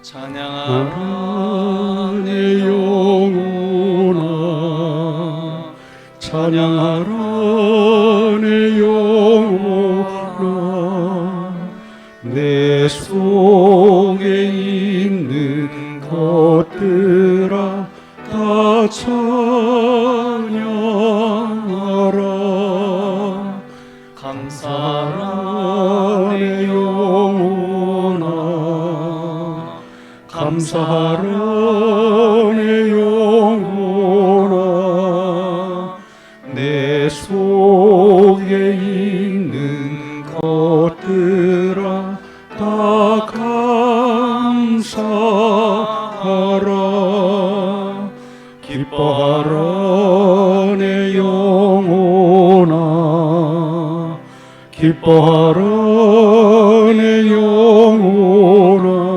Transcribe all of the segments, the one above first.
찬양하라 내 영혼아, 찬양하라 내 영혼아. 내 속에 있는 것들아 다 찬양하라. 감사하라 내 영혼아, 감사하라 내 영혼아. 내 속에 있는 것들아 다 감사하라. 기뻐하라 내 영혼아, 기뻐하라 내 영혼아.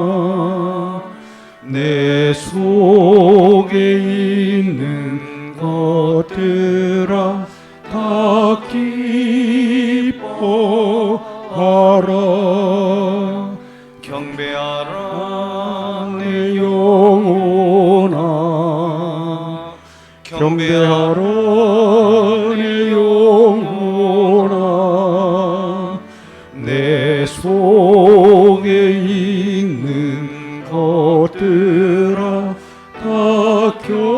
내 속에 있는 것들아 다 기뻐하라. 경배하라 내 영혼아, 경배하라 내 영혼아. 내 속에 있는 것들아 다 경배하라.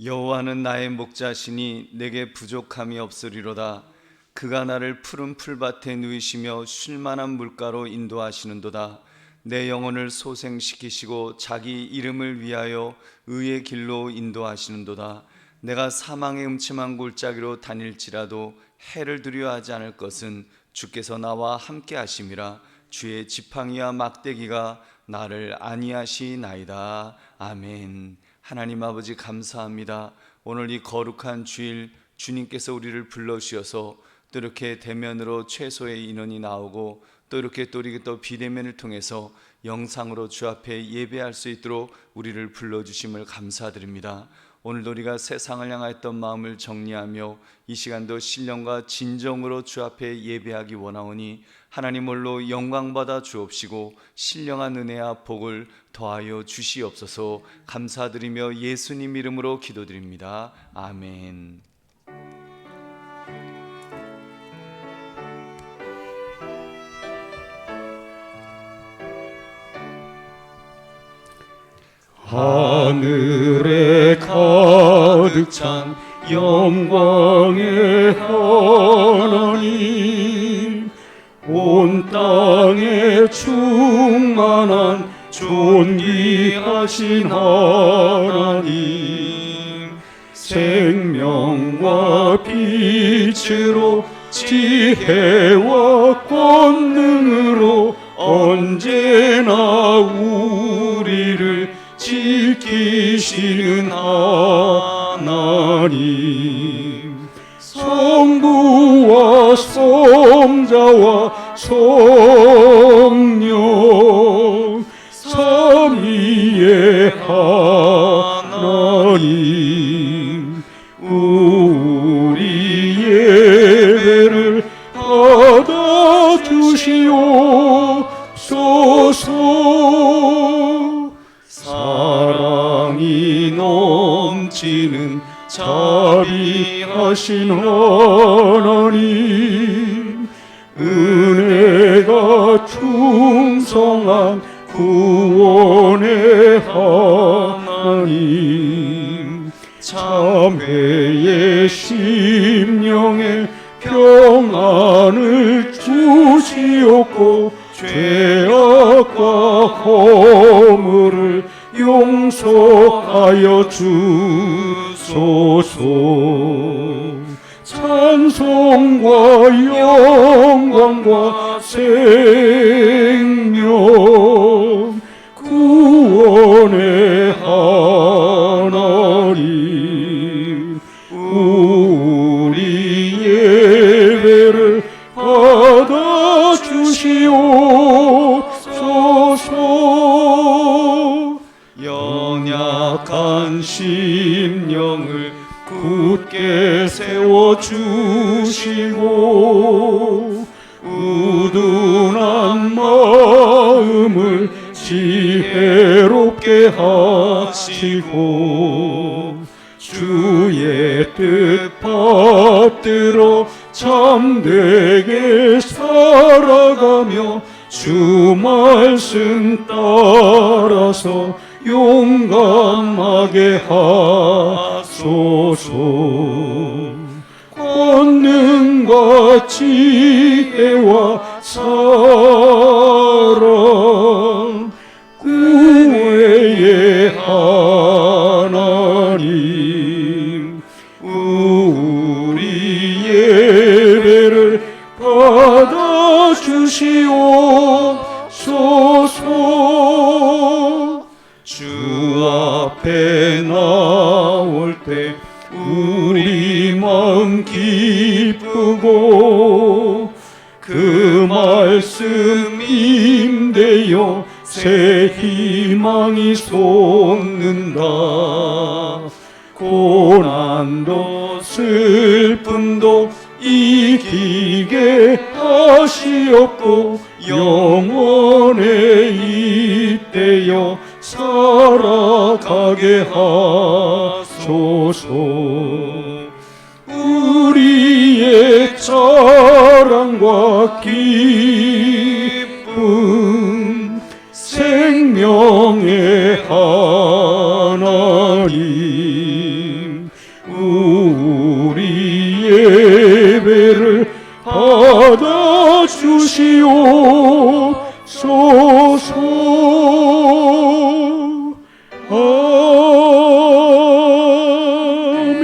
여호와는 나의 목자시니 내게 부족함이 없으리로다. 그가 나를 푸른 풀밭에 누이시며 쉴만한 물가로 인도하시는도다. 내 영혼을 소생시키시고 자기 이름을 위하여 의의 길로 인도하시는도다. 내가 사망의 음침한 골짜기로 다닐지라도 해를 두려워하지 않을 것은 주께서 나와 함께 하심이라. 주의 지팡이와 막대기가 나를 안위하시나이다. 아멘. 하나님 아버지 감사합니다. 오늘 이 거룩한 주일 주님께서 우리를 불러주셔서 또 이렇게 대면으로 최소의 인원이 나오고 또 이렇게 또 비대면을 통해서 영상으로 주 앞에 예배할 수 있도록 우리를 불러주심을 감사드립니다. 오늘도 우리가 세상을 향하였던 마음을 정리하며 이 시간도 신령과 진정으로 주 앞에 예배하기 원하오니 하나님 홀로 영광받아 주옵시고 신령한 은혜와 복을 더하여 주시옵소서. 감사드리며 예수님 이름으로 기도드립니다. 아멘. 하늘에 가득 찬 영광의 하나님, 온 땅에 충만한 존귀하신 하나님, 생명과 빛으로 지혜와 권능으로 언제나 우리를 지키시는 하나님, 성부와 성자와 성령 삼위의 하나님, 우리 예배를 받아주시옵소서. 사랑이 넘치는 자비하신 하나님, 은혜가 충성한 구원의 하나님, 참회의 심령에 평안을 주시옵고 죄악과 허물을 용서하여 주소서. 찬송과 영광과 생명 심령을 굳게 세워주시고 우둔한 마음을 지혜롭게 하시고 주의 뜻 받들어 참되게 살아가며 주 말씀 따라서 용감하게 하소서. 권능과 지혜와 사랑 구외의 하나님, 우리 예배를 받아주시옵소서. 주 앞에 나올 때 우리 마음 기쁘고 그 말씀 임대여 새 희망이 솟는다. 고난도 슬픔도 이기게 하시옵고 영원에 이때여 살아가게 하소서. 우리의 자랑과 기쁨 생명의 하나님, 우리 예배를 받아주시옵소서. 아멘.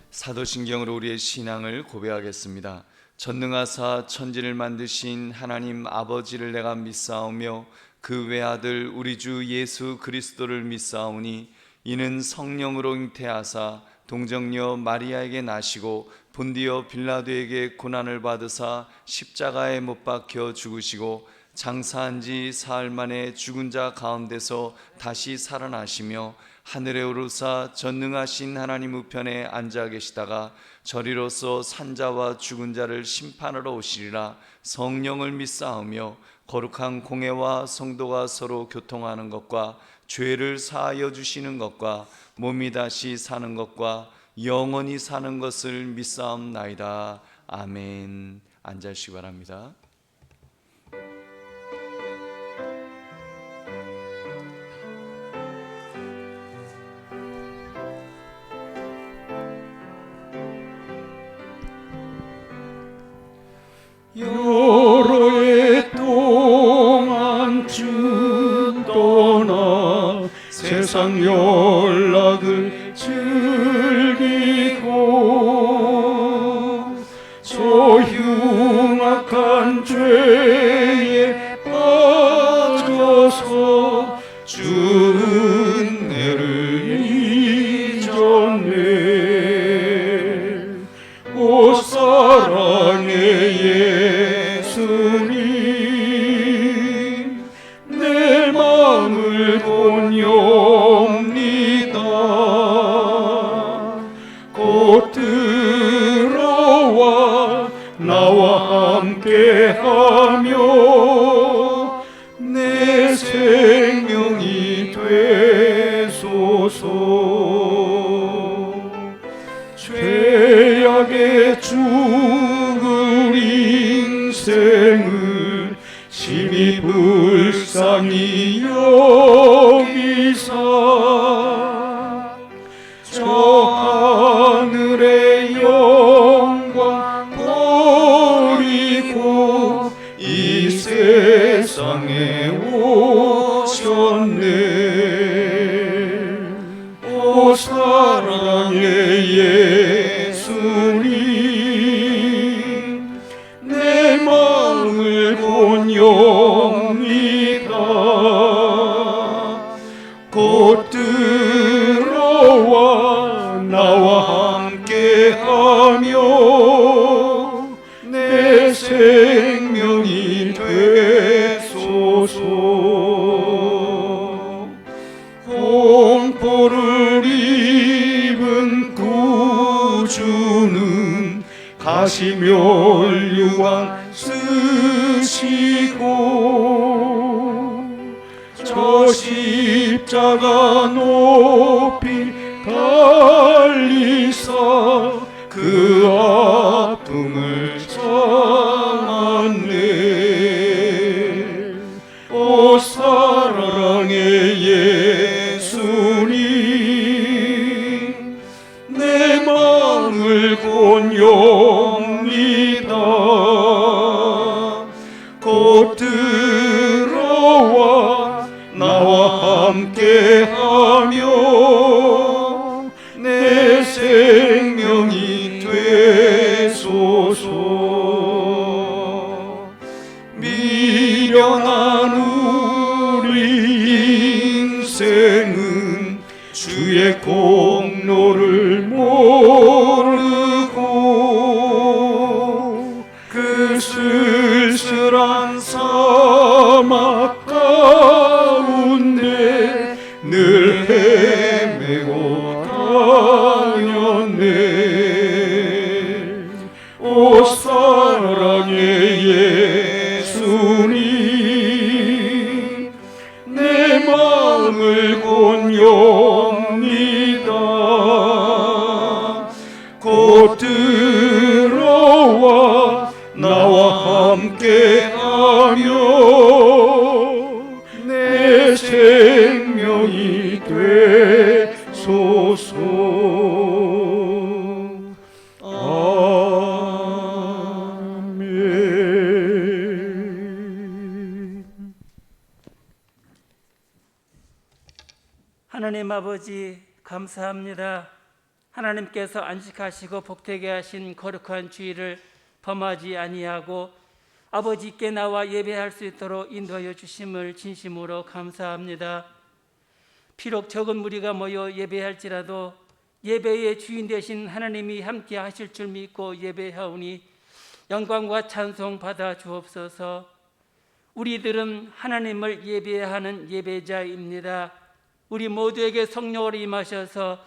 사도신경으로 우리의 신앙을 고백하겠습니다. 전능하사 천지를 만드신 하나님 아버지를 내가 믿사오며 그 외아들 우리 주 예수 그리스도를 믿사오니 이는 성령으로 잉태하사 동정녀 마리아에게 나시고 본디오 빌라도에게 고난을 받으사 십자가에 못 박혀 죽으시고 장사한 지 사흘 만에 죽은 자 가운데서 다시 살아나시며 하늘에 오르사 전능하신 하나님 우편에 앉아 계시다가 저리로서 산자와 죽은 자를 심판하러 오시리라. 성령을 믿사오며 거룩한 공회와 성도가 서로 교통하는 것과 죄를 사하여 주시는 것과 몸이 다시 사는 것과 영원히 사는 것을 믿사옵나이다. 아멘. 앉으시기 바랍니다. 여러 해 동안 쭉 떠나 세상 연락을 즐기고 저 흉악한 죄에 빠져서 주 은혜를 잊었네. 오 사랑의 예수님, 내 마음을 본영니다. 곧 들어와 나와 함께하며 내 생명이 되소서. 죄악에 죽을 인생을 심히 불쌍히 여기사 저 하늘의 영광 버리고 이 세상에 오셨네. 오 사랑의 예수님, 내 마음을 본영니다. 곧 들어와 나와 함께하며 내 생명이 되소서. 십자가 높이 달리사 그 아픔을 참았네. 오 사랑의 예수님, 내 마음을 권유합니다. 곧 들어와 나와 함께하며 내 생명이 되소서. 미련한 우리 인생은 주의 공로를 모르고 그 쓸쓸한 사막 가운데 늘 헤매고 다녔네. 오 사랑의 예수님, 내 마음을 권유합니다. 곧 들어와 나와 함께하며 내 생명이 되소서. 아멘. 하나님 아버지 감사합니다. 하나님께서 안식하시고 복되게 하신 거룩한 주일을 범하지 아니하고 아버지께 나와 예배할 수 있도록 인도하여 주심을 진심으로 감사합니다. 비록 적은 무리가 모여 예배할지라도 예배의 주인 되신 하나님이 함께 하실 줄 믿고 예배하오니 영광과 찬송 받아 주옵소서. 우리들은 하나님을 예배하는 예배자입니다. 우리 모두에게 성령으로 임하셔서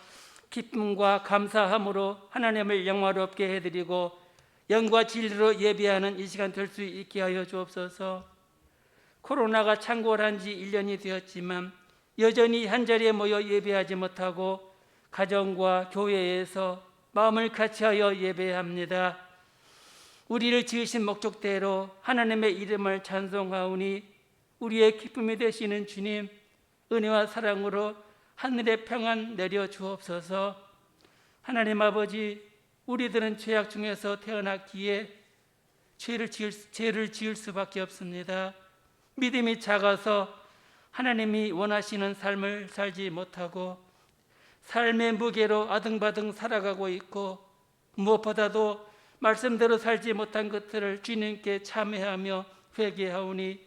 기쁨과 감사함으로 하나님을 영화롭게 해드리고 영과 진리로 예배하는 이 시간 될 수 있게 하여 주옵소서. 코로나가 창궐한 지 1년이 되었지만 여전히 한자리에 모여 예배하지 못하고 가정과 교회에서 마음을 같이하여 예배합니다. 우리를 지으신 목적대로 하나님의 이름을 찬송하오니 우리의 기쁨이 되시는 주님, 은혜와 사랑으로 하늘의 평안 내려 주옵소서. 하나님 아버지, 우리들은 죄악 중에서 태어났기에 죄를 지을 수밖에 없습니다. 믿음이 작아서 하나님이 원하시는 삶을 살지 못하고 삶의 무게로 아등바등 살아가고 있고 무엇보다도 말씀대로 살지 못한 것들을 주님께 참회하며 회개하오니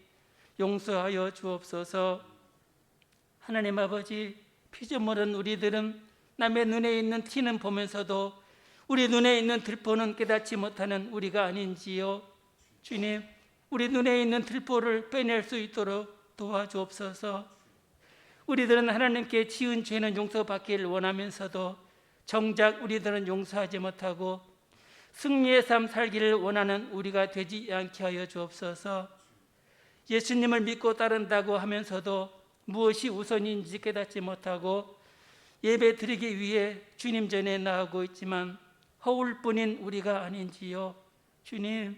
용서하여 주옵소서. 하나님 아버지, 피조물은 우리들은 남의 눈에 있는 티는 보면서도 우리 눈에 있는 들보는 깨닫지 못하는 우리가 아닌지요. 주님, 우리 눈에 있는 들보를 빼낼 수 있도록 도와주옵소서. 우리들은 하나님께 지은 죄는 용서받기를 원하면서도 정작 우리들은 용서하지 못하고 승리의 삶 살기를 원하는 우리가 되지 않게 하여 주옵소서. 예수님을 믿고 따른다고 하면서도 무엇이 우선인지 깨닫지 못하고 예배 드리기 위해 주님 전에 나아가고 있지만 허울뿐인 우리가 아닌지요. 주님,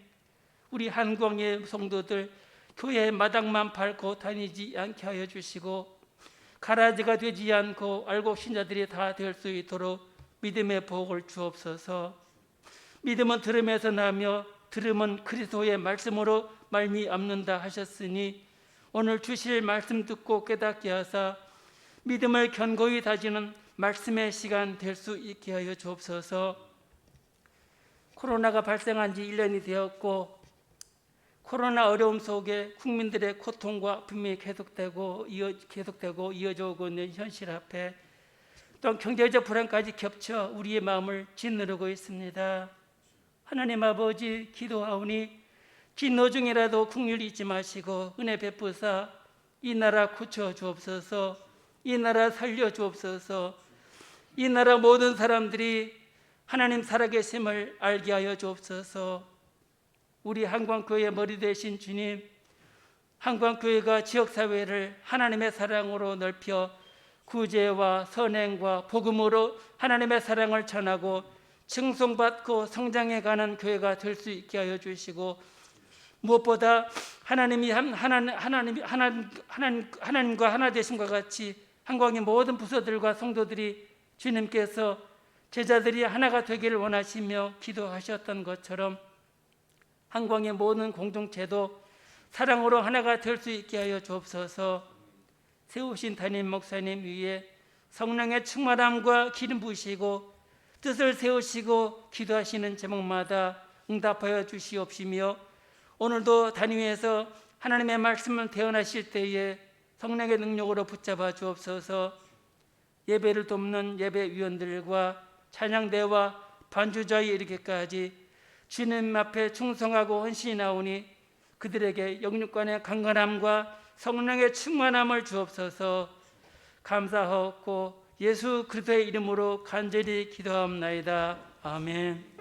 우리 한광의 성도들 교회 마당만 밟고 다니지 않게 하여 주시고 가라지가 되지 않고 알곡 신자들이 다 될 수 있도록 믿음의 복을 주옵소서. 믿음은 들음에서 나며 들음은 그리스도의 말씀으로 말미암는다 하셨으니 오늘 주실 말씀 듣고 깨닫게 하사 믿음을 견고히 다지는 말씀의 시간 될 수 있게 하여 주옵소서. 코로나가 발생한 지 1년이 되었고 코로나 어려움 속에 국민들의 고통과 아픔이 계속되고 이어져 오고 있는 현실 앞에 또 경제적 불안까지 겹쳐 우리의 마음을 짓누르고 있습니다. 하나님 아버지, 기도하오니 진노 중이라도 국률 잊지 마시고 은혜 베푸사 이 나라 고쳐 주옵소서. 이 나라 살려 주옵소서. 이 나라 모든 사람들이 하나님 살아계심을 알게 하여 주옵소서. 우리 한광교회 머리 되신 주님, 한광교회가 지역사회를 하나님의 사랑으로 넓혀 구제와 선행과 복음으로 하나님의 사랑을 전하고 칭송받고 성장해가는 교회가 될 수 있게 하여 주시고, 무엇보다 하나님과 하나 되심과 같이 한광의 모든 부서들과 성도들이 주님께서 제자들이 하나가 되기를 원하시며 기도하셨던 것처럼 한광의 모든 공동체도 사랑으로 하나가 될 수 있게 하여 주옵소서. 세우신 담임 목사님 위에 성령의 충만함과 기름 부으시고 뜻을 세우시고 기도하시는 제목마다 응답하여 주시옵시며, 오늘도 담임에서 하나님의 말씀을 대언하실 때에 성령의 능력으로 붙잡아 주옵소서. 예배를 돕는 예배위원들과 찬양대와 반주자에 이르기까지 주님 앞에 충성하고 헌신이 나오니 그들에게 영육간의 강건함과 성령의 충만함을 주옵소서. 감사하옵고 예수 그리스도의 이름으로 간절히 기도하옵나이다. 아멘.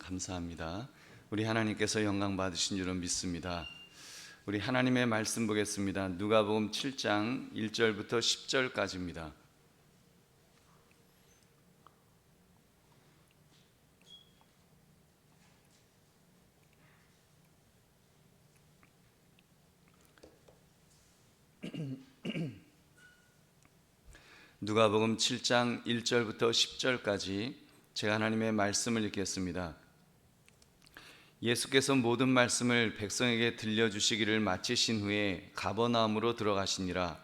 감사합니다. 우리 하나님께서 영광 받으신 줄로 믿습니다. 우리 하나님의 말씀 보겠습니다. 누가복음 7장 1절부터 10절까지입니다. 누가복음 7장 1절부터 10절까지 제가 하나님의 말씀을 읽겠습니다. 예수께서 모든 말씀을 백성에게 들려주시기를 마치신 후에 가버나움으로 들어가시니라.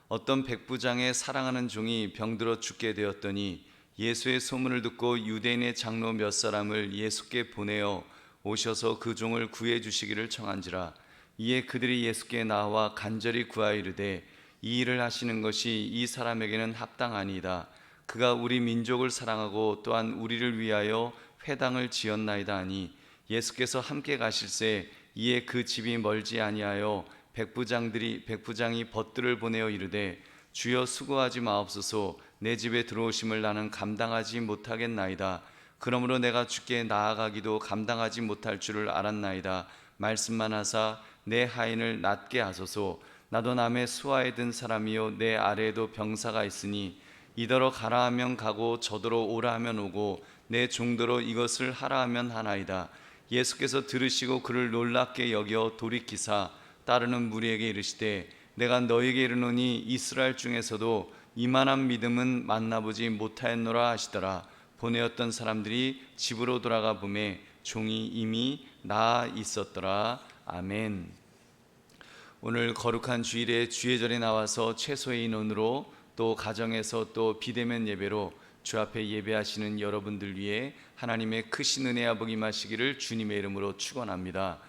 어떤 백부장의 사랑하는 종이 병들어 죽게 되었더니 예수의 소문을 듣고 유대인의 장로 몇 사람을 예수께 보내어 오셔서 그 종을 구해 주시기를 청한지라. 이에 그들이 예수께 나와 간절히 구하이르되 이 일을 하시는 것이 이 사람에게는 합당하니이다. 그가 우리 민족을 사랑하고 또한 우리를 위하여 회당을 지었나이다 하니 예수께서 함께 가실새 이에 그 집이 멀지 아니하여 백부장이 벗들을 보내어 이르되 주여 수고하지 마옵소서. 내 집에 들어오심을 나는 감당하지 못하겠나이다. 그러므로 내가 주께 나아가기도 감당하지 못할 줄을 알았나이다. 말씀만 하사 내 하인을 낫게 하소서. 나도 남의 수하에 든 사람이요 내 아래에도 병사가 있으니 이더러 가라 하면 가고 저더러 오라 하면 오고 내 종더러 이것을 하라 하면 하나이다. 예수께서 들으시고 그를 놀랍게 여겨 돌이키사 따르는 무리에게 이르시되 내가 너희에게 이르노니 이스라엘 중에서도 이만한 믿음은 만나보지 못하였노라 하시더라. 보내었던 사람들이 집으로 돌아가 보매 종이 이미 나아 있었더라. 아멘. 오늘 거룩한 주일에 주의절에 나와서 최소의 인원으로 또 가정에서 또 비대면 예배로 주 앞에 예배하시는 여러분들 위해 하나님의 크신 은혜와 복이 임하시기를 주님의 이름으로 축원합니다.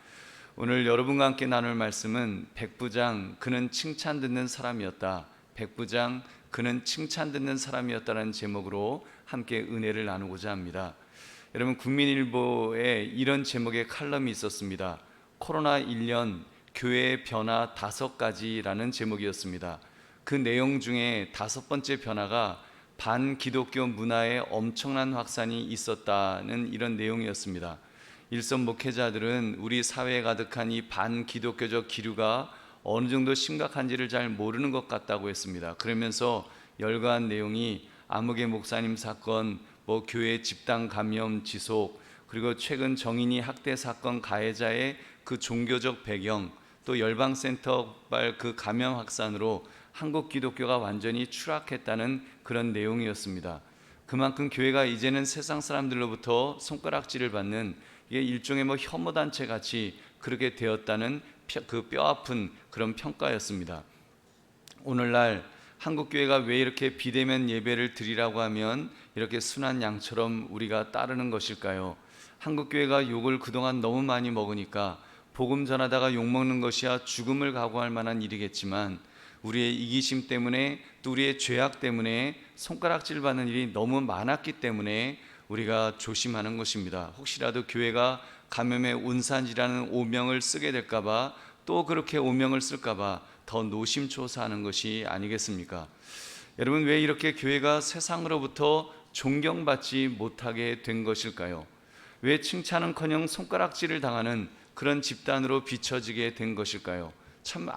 오늘 여러분과 함께 나눌 말씀은 백부장 그는 칭찬 듣는 사람이었다. 백부장 그는 칭찬 듣는 사람이었다는 제목으로 함께 은혜를 나누고자 합니다. 여러분, 국민일보에 이런 제목의 칼럼이 있었습니다. 코로나 1년 교회의 변화 5가지라는 제목이었습니다. 그 내용 중에 5번째 변화가 반기독교 문화의 엄청난 확산이 있었다는 이런 내용이었습니다. 일선 목회자들은 우리 사회에 가득한 이 반기독교적 기류가 어느 정도 심각한지를 잘 모르는 것 같다고 했습니다. 그러면서 열거한 내용이 아무개 목사님 사건, 교회 집단 감염 지속, 그리고 최근 정인이 학대 사건 가해자의 그 종교적 배경, 또 열방센터발 그 감염 확산으로 한국 기독교가 완전히 추락했다는 그런 내용이었습니다. 그만큼 교회가 이제는 세상 사람들로부터 손가락질을 받는 이게 일종의 혐오 단체 같이 그렇게 되었다는 그 뼈아픈 그런 평가였습니다. 오늘날 한국 교회가 왜 이렇게 비대면 예배를 드리라고 하면 이렇게 순한 양처럼 우리가 따르는 것일까요? 한국 교회가 욕을 그동안 너무 많이 먹으니까 복음 전하다가 욕 먹는 것이야 죽음을 각오할 만한 일이겠지만 우리의 이기심 때문에 또 우리의 죄악 때문에 손가락질 받는 일이 너무 많았기 때문에 우리가 조심하는 것입니다. 혹시라도 교회가 감염의 온산지라는 오명을 쓰게 될까봐 또 그렇게 오명을 쓸까봐 더 노심초사하는 것이 아니겠습니까? 여러분, 왜 이렇게 교회가 세상으로부터 존경받지 못하게 된 것일까요? 왜 칭찬은커녕 손가락질을 당하는 그런 집단으로 비춰지게 된 것일까요? 참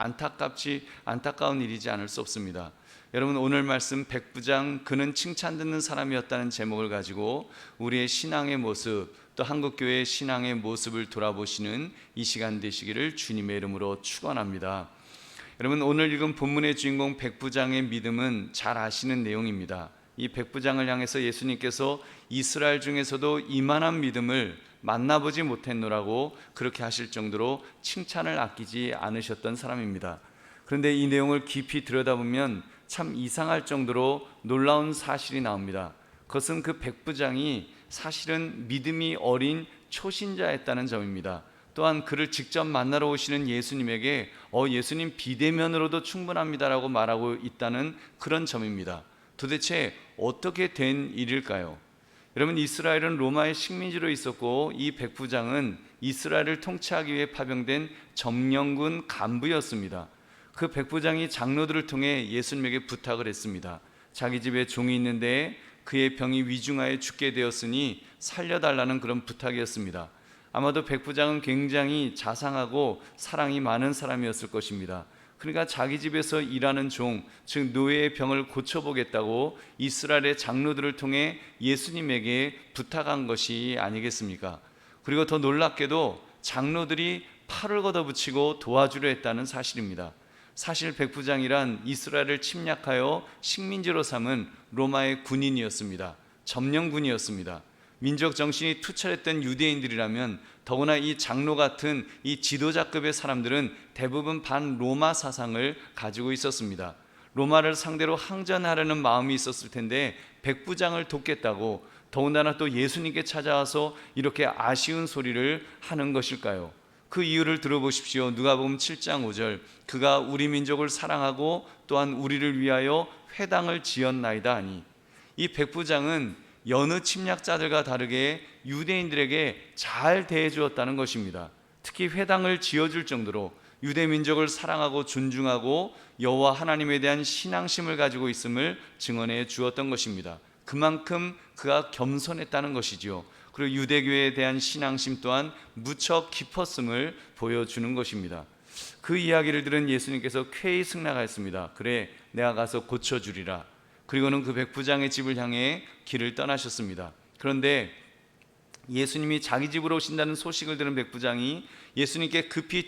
안타까운 일이지 않을 수 없습니다. 여러분, 오늘 말씀 백부장 그는 칭찬 듣는 사람이었다는 제목을 가지고 우리의 신앙의 모습, 또 한국교회의 신앙의 모습을 돌아보시는 이 시간 되시기를 주님의 이름으로 축원합니다. 여러분, 오늘 읽은 본문의 주인공 백부장의 믿음은 잘 아시는 내용입니다. 이 백부장을 향해서 예수님께서 이스라엘 중에서도 이만한 믿음을 만나보지 못했노라고 그렇게 하실 정도로 칭찬을 아끼지 않으셨던 사람입니다. 그런데 이 내용을 깊이 들여다보면 참 이상할 정도로 놀라운 사실이 나옵니다. 그것은 그 백부장이 사실은 믿음이 어린 초신자였다는 점입니다. 또한 그를 직접 만나러 오시는 예수님에게 예수님 비대면으로도 충분합니다라고 말하고 있다는 그런 점입니다. 도대체 어떻게 된 일일까요? 여러분, 이스라엘은 로마의 식민지로 있었고 이 백부장은 이스라엘을 통치하기 위해 파병된 점령군 간부였습니다. 그 백부장이 장로들을 통해 예수님에게 부탁을 했습니다. 자기 집에 종이 있는데 그의 병이 위중하여 죽게 되었으니 살려달라는 그런 부탁이었습니다. 아마도 백부장은 굉장히 자상하고 사랑이 많은 사람이었을 것입니다. 그러니까 자기 집에서 일하는 종, 즉 노예의 병을 고쳐보겠다고 이스라엘의 장로들을 통해 예수님에게 부탁한 것이 아니겠습니까? 그리고 더 놀랍게도 장로들이 팔을 걷어붙이고 도와주려 했다는 사실입니다. 사실 백부장이란 이스라엘을 침략하여 식민지로 삼은 로마의 군인이었습니다. 점령군이었습니다. 민족 정신이 투철했던 유대인들이라면 더구나 이 장로 같은 이 지도자급의 사람들은 대부분 반로마 사상을 가지고 있었습니다. 로마를 상대로 항전하려는 마음이 있었을 텐데 백부장을 돕겠다고 더군다나 또 예수님께 찾아와서 이렇게 아쉬운 소리를 하는 것일까요? 그 이유를 들어보십시오. 누가복음 7장 5절, 그가 우리 민족을 사랑하고 또한 우리를 위하여 회당을 지었나이다 하니, 이 백부장은 여느 침략자들과 다르게 유대인들에게 잘 대해 주었다는 것입니다. 특히 회당을 지어줄 정도로 유대 민족을 사랑하고 존중하고 여호와 하나님에 대한 신앙심을 가지고 있음을 증언해 주었던 것입니다. 그만큼 그가 겸손했다는 것이지요. 그리고 유대교에 대한 신앙심 또한 무척 깊었음을 보여주는 것입니다. 그 이야기를 들은 예수님께서 쾌히 승낙하였습니다. 그래, 내가 가서 고쳐주리라. 그리고는 그 백부장의 집을 향해 길을 떠나셨습니다. 그런데 예수님이 자기 집으로 오신다는 소식을 들은 백부장이 예수님께 급히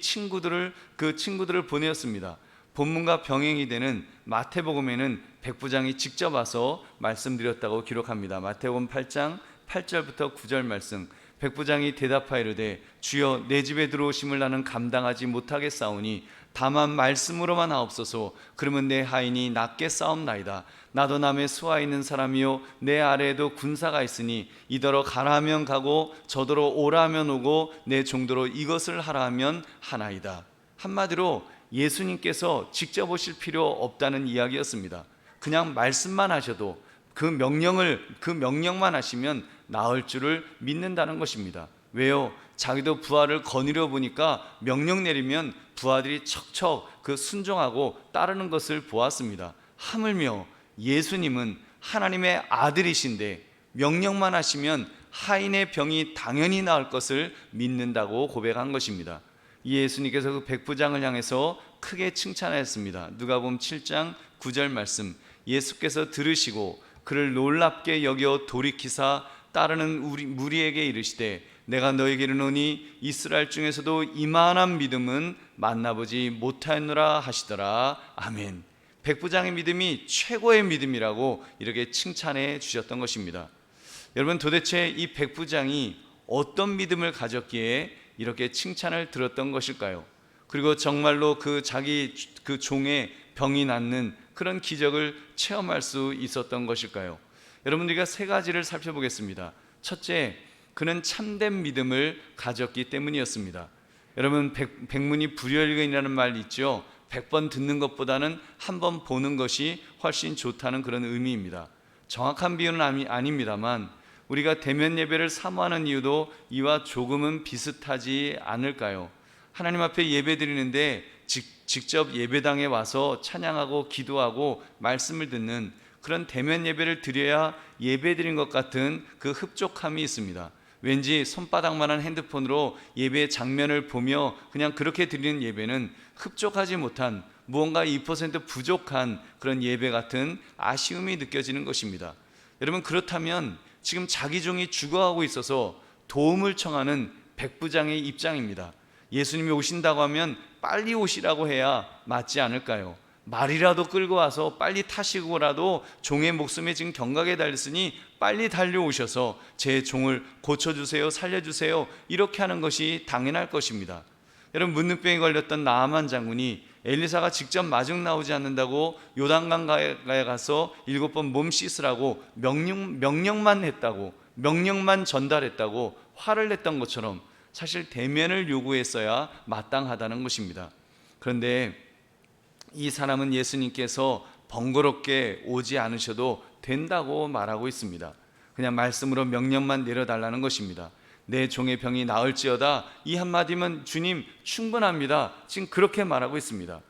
그 친구들을 보내었습니다. 본문과 병행이 되는 마태복음에는 백부장이 직접 와서 말씀드렸다고 기록합니다. 마태복음 8장 8절부터 9절 말씀. 백부장이 대답하이르되 주여, 내 집에 들어오심을 나는 감당하지 못하겠사오니 다만 말씀으로만 하옵소서. 그러면 내 하인이 낫게 싸움나이다. 나도 남의 수하 있는 사람이요 내 아래에도 군사가 있으니 이더러 가라 하면 가고 저더러 오라 하면 오고 내 종도로 이것을 하라 하면 하나이다. 한마디로 예수님께서 직접 오실 필요 없다는 이야기였습니다. 그냥 말씀만 하셔도 그 명령만 하시면 나을 줄을 믿는다는 것입니다. 왜요? 자기도 부하를 거느려 보니까 명령 내리면 부하들이 척척 그 순종하고 따르는 것을 보았습니다. 하물며 예수님은 하나님의 아들이신데 명령만 하시면 하인의 병이 당연히 나을 것을 믿는다고 고백한 것입니다. 예수님께서 그 백부장을 향해서 크게 칭찬하였습니다. 누가복음 7장 9절 말씀. 예수께서 들으시고 그를 놀랍게 여겨 돌이키사 따르는 무리에게 이르시되 내가 너에게 이르노니 이스라엘 중에서도 이만한 믿음은 만나보지 못하였노라 하시더라. 아멘. 백부장의 믿음이 최고의 믿음이라고 이렇게 칭찬해 주셨던 것입니다. 여러분, 도대체 이 백부장이 어떤 믿음을 가졌기에 이렇게 칭찬을 들었던 것일까요? 그리고 정말로 그 종의 병이 낫는 그런 기적을 체험할 수 있었던 것일까요? 여러분, 우리가 세 가지를 살펴보겠습니다. 첫째, 그는 참된 믿음을 가졌기 때문이었습니다. 여러분, 백문이 불여일견이라는 말 있죠. 100번 듣는 것보다는 한 번 보는 것이 훨씬 좋다는 그런 의미입니다. 정확한 비유는 아닙니다만 우리가 대면 예배를 사모하는 이유도 이와 조금은 비슷하지 않을까요? 하나님 앞에 예배 드리는데 직접 예배당에 와서 찬양하고 기도하고 말씀을 듣는 그런 대면 예배를 드려야 예배 드린 것 같은 그 흡족함이 있습니다. 왠지 손바닥만한 핸드폰으로 예배의 장면을 보며 그냥 그렇게 드리는 예배는 흡족하지 못한, 무언가 2% 부족한 그런 예배 같은 아쉬움이 느껴지는 것입니다. 여러분, 그렇다면 지금 자기 종이 죽어가고 있어서 도움을 청하는 백부장의 입장입니다. 예수님이 오신다고 하면 빨리 오시라고 해야 맞지 않을까요? 말이라도 끌고 와서 빨리 타시고라도 종의 목숨에 지금 경각에 달렸으니 빨리 달려오셔서 제 종을 고쳐주세요, 살려주세요, 이렇게 하는 것이 당연할 것입니다. 여러분, 문둥병에 걸렸던 나아만 장군이 엘리사가 직접 마중 나오지 않는다고 요단강가에 가서 7번 몸 씻으라고 명령만 했다고, 명령만 전달했다고 화를 냈던 것처럼 사실 대면을 요구했어야 마땅하다는 것입니다. 그런데 이 사람은 예수님께서 번거롭게 오지 않으셔도 된다고 말하고 있습니다. 그냥 말씀으로 명령만 내려달라는 것입니다. 내 종의 병이 나을지어다, 이 한마디면 주님 충분합니다, 지금 그렇게 말하고 있습니다.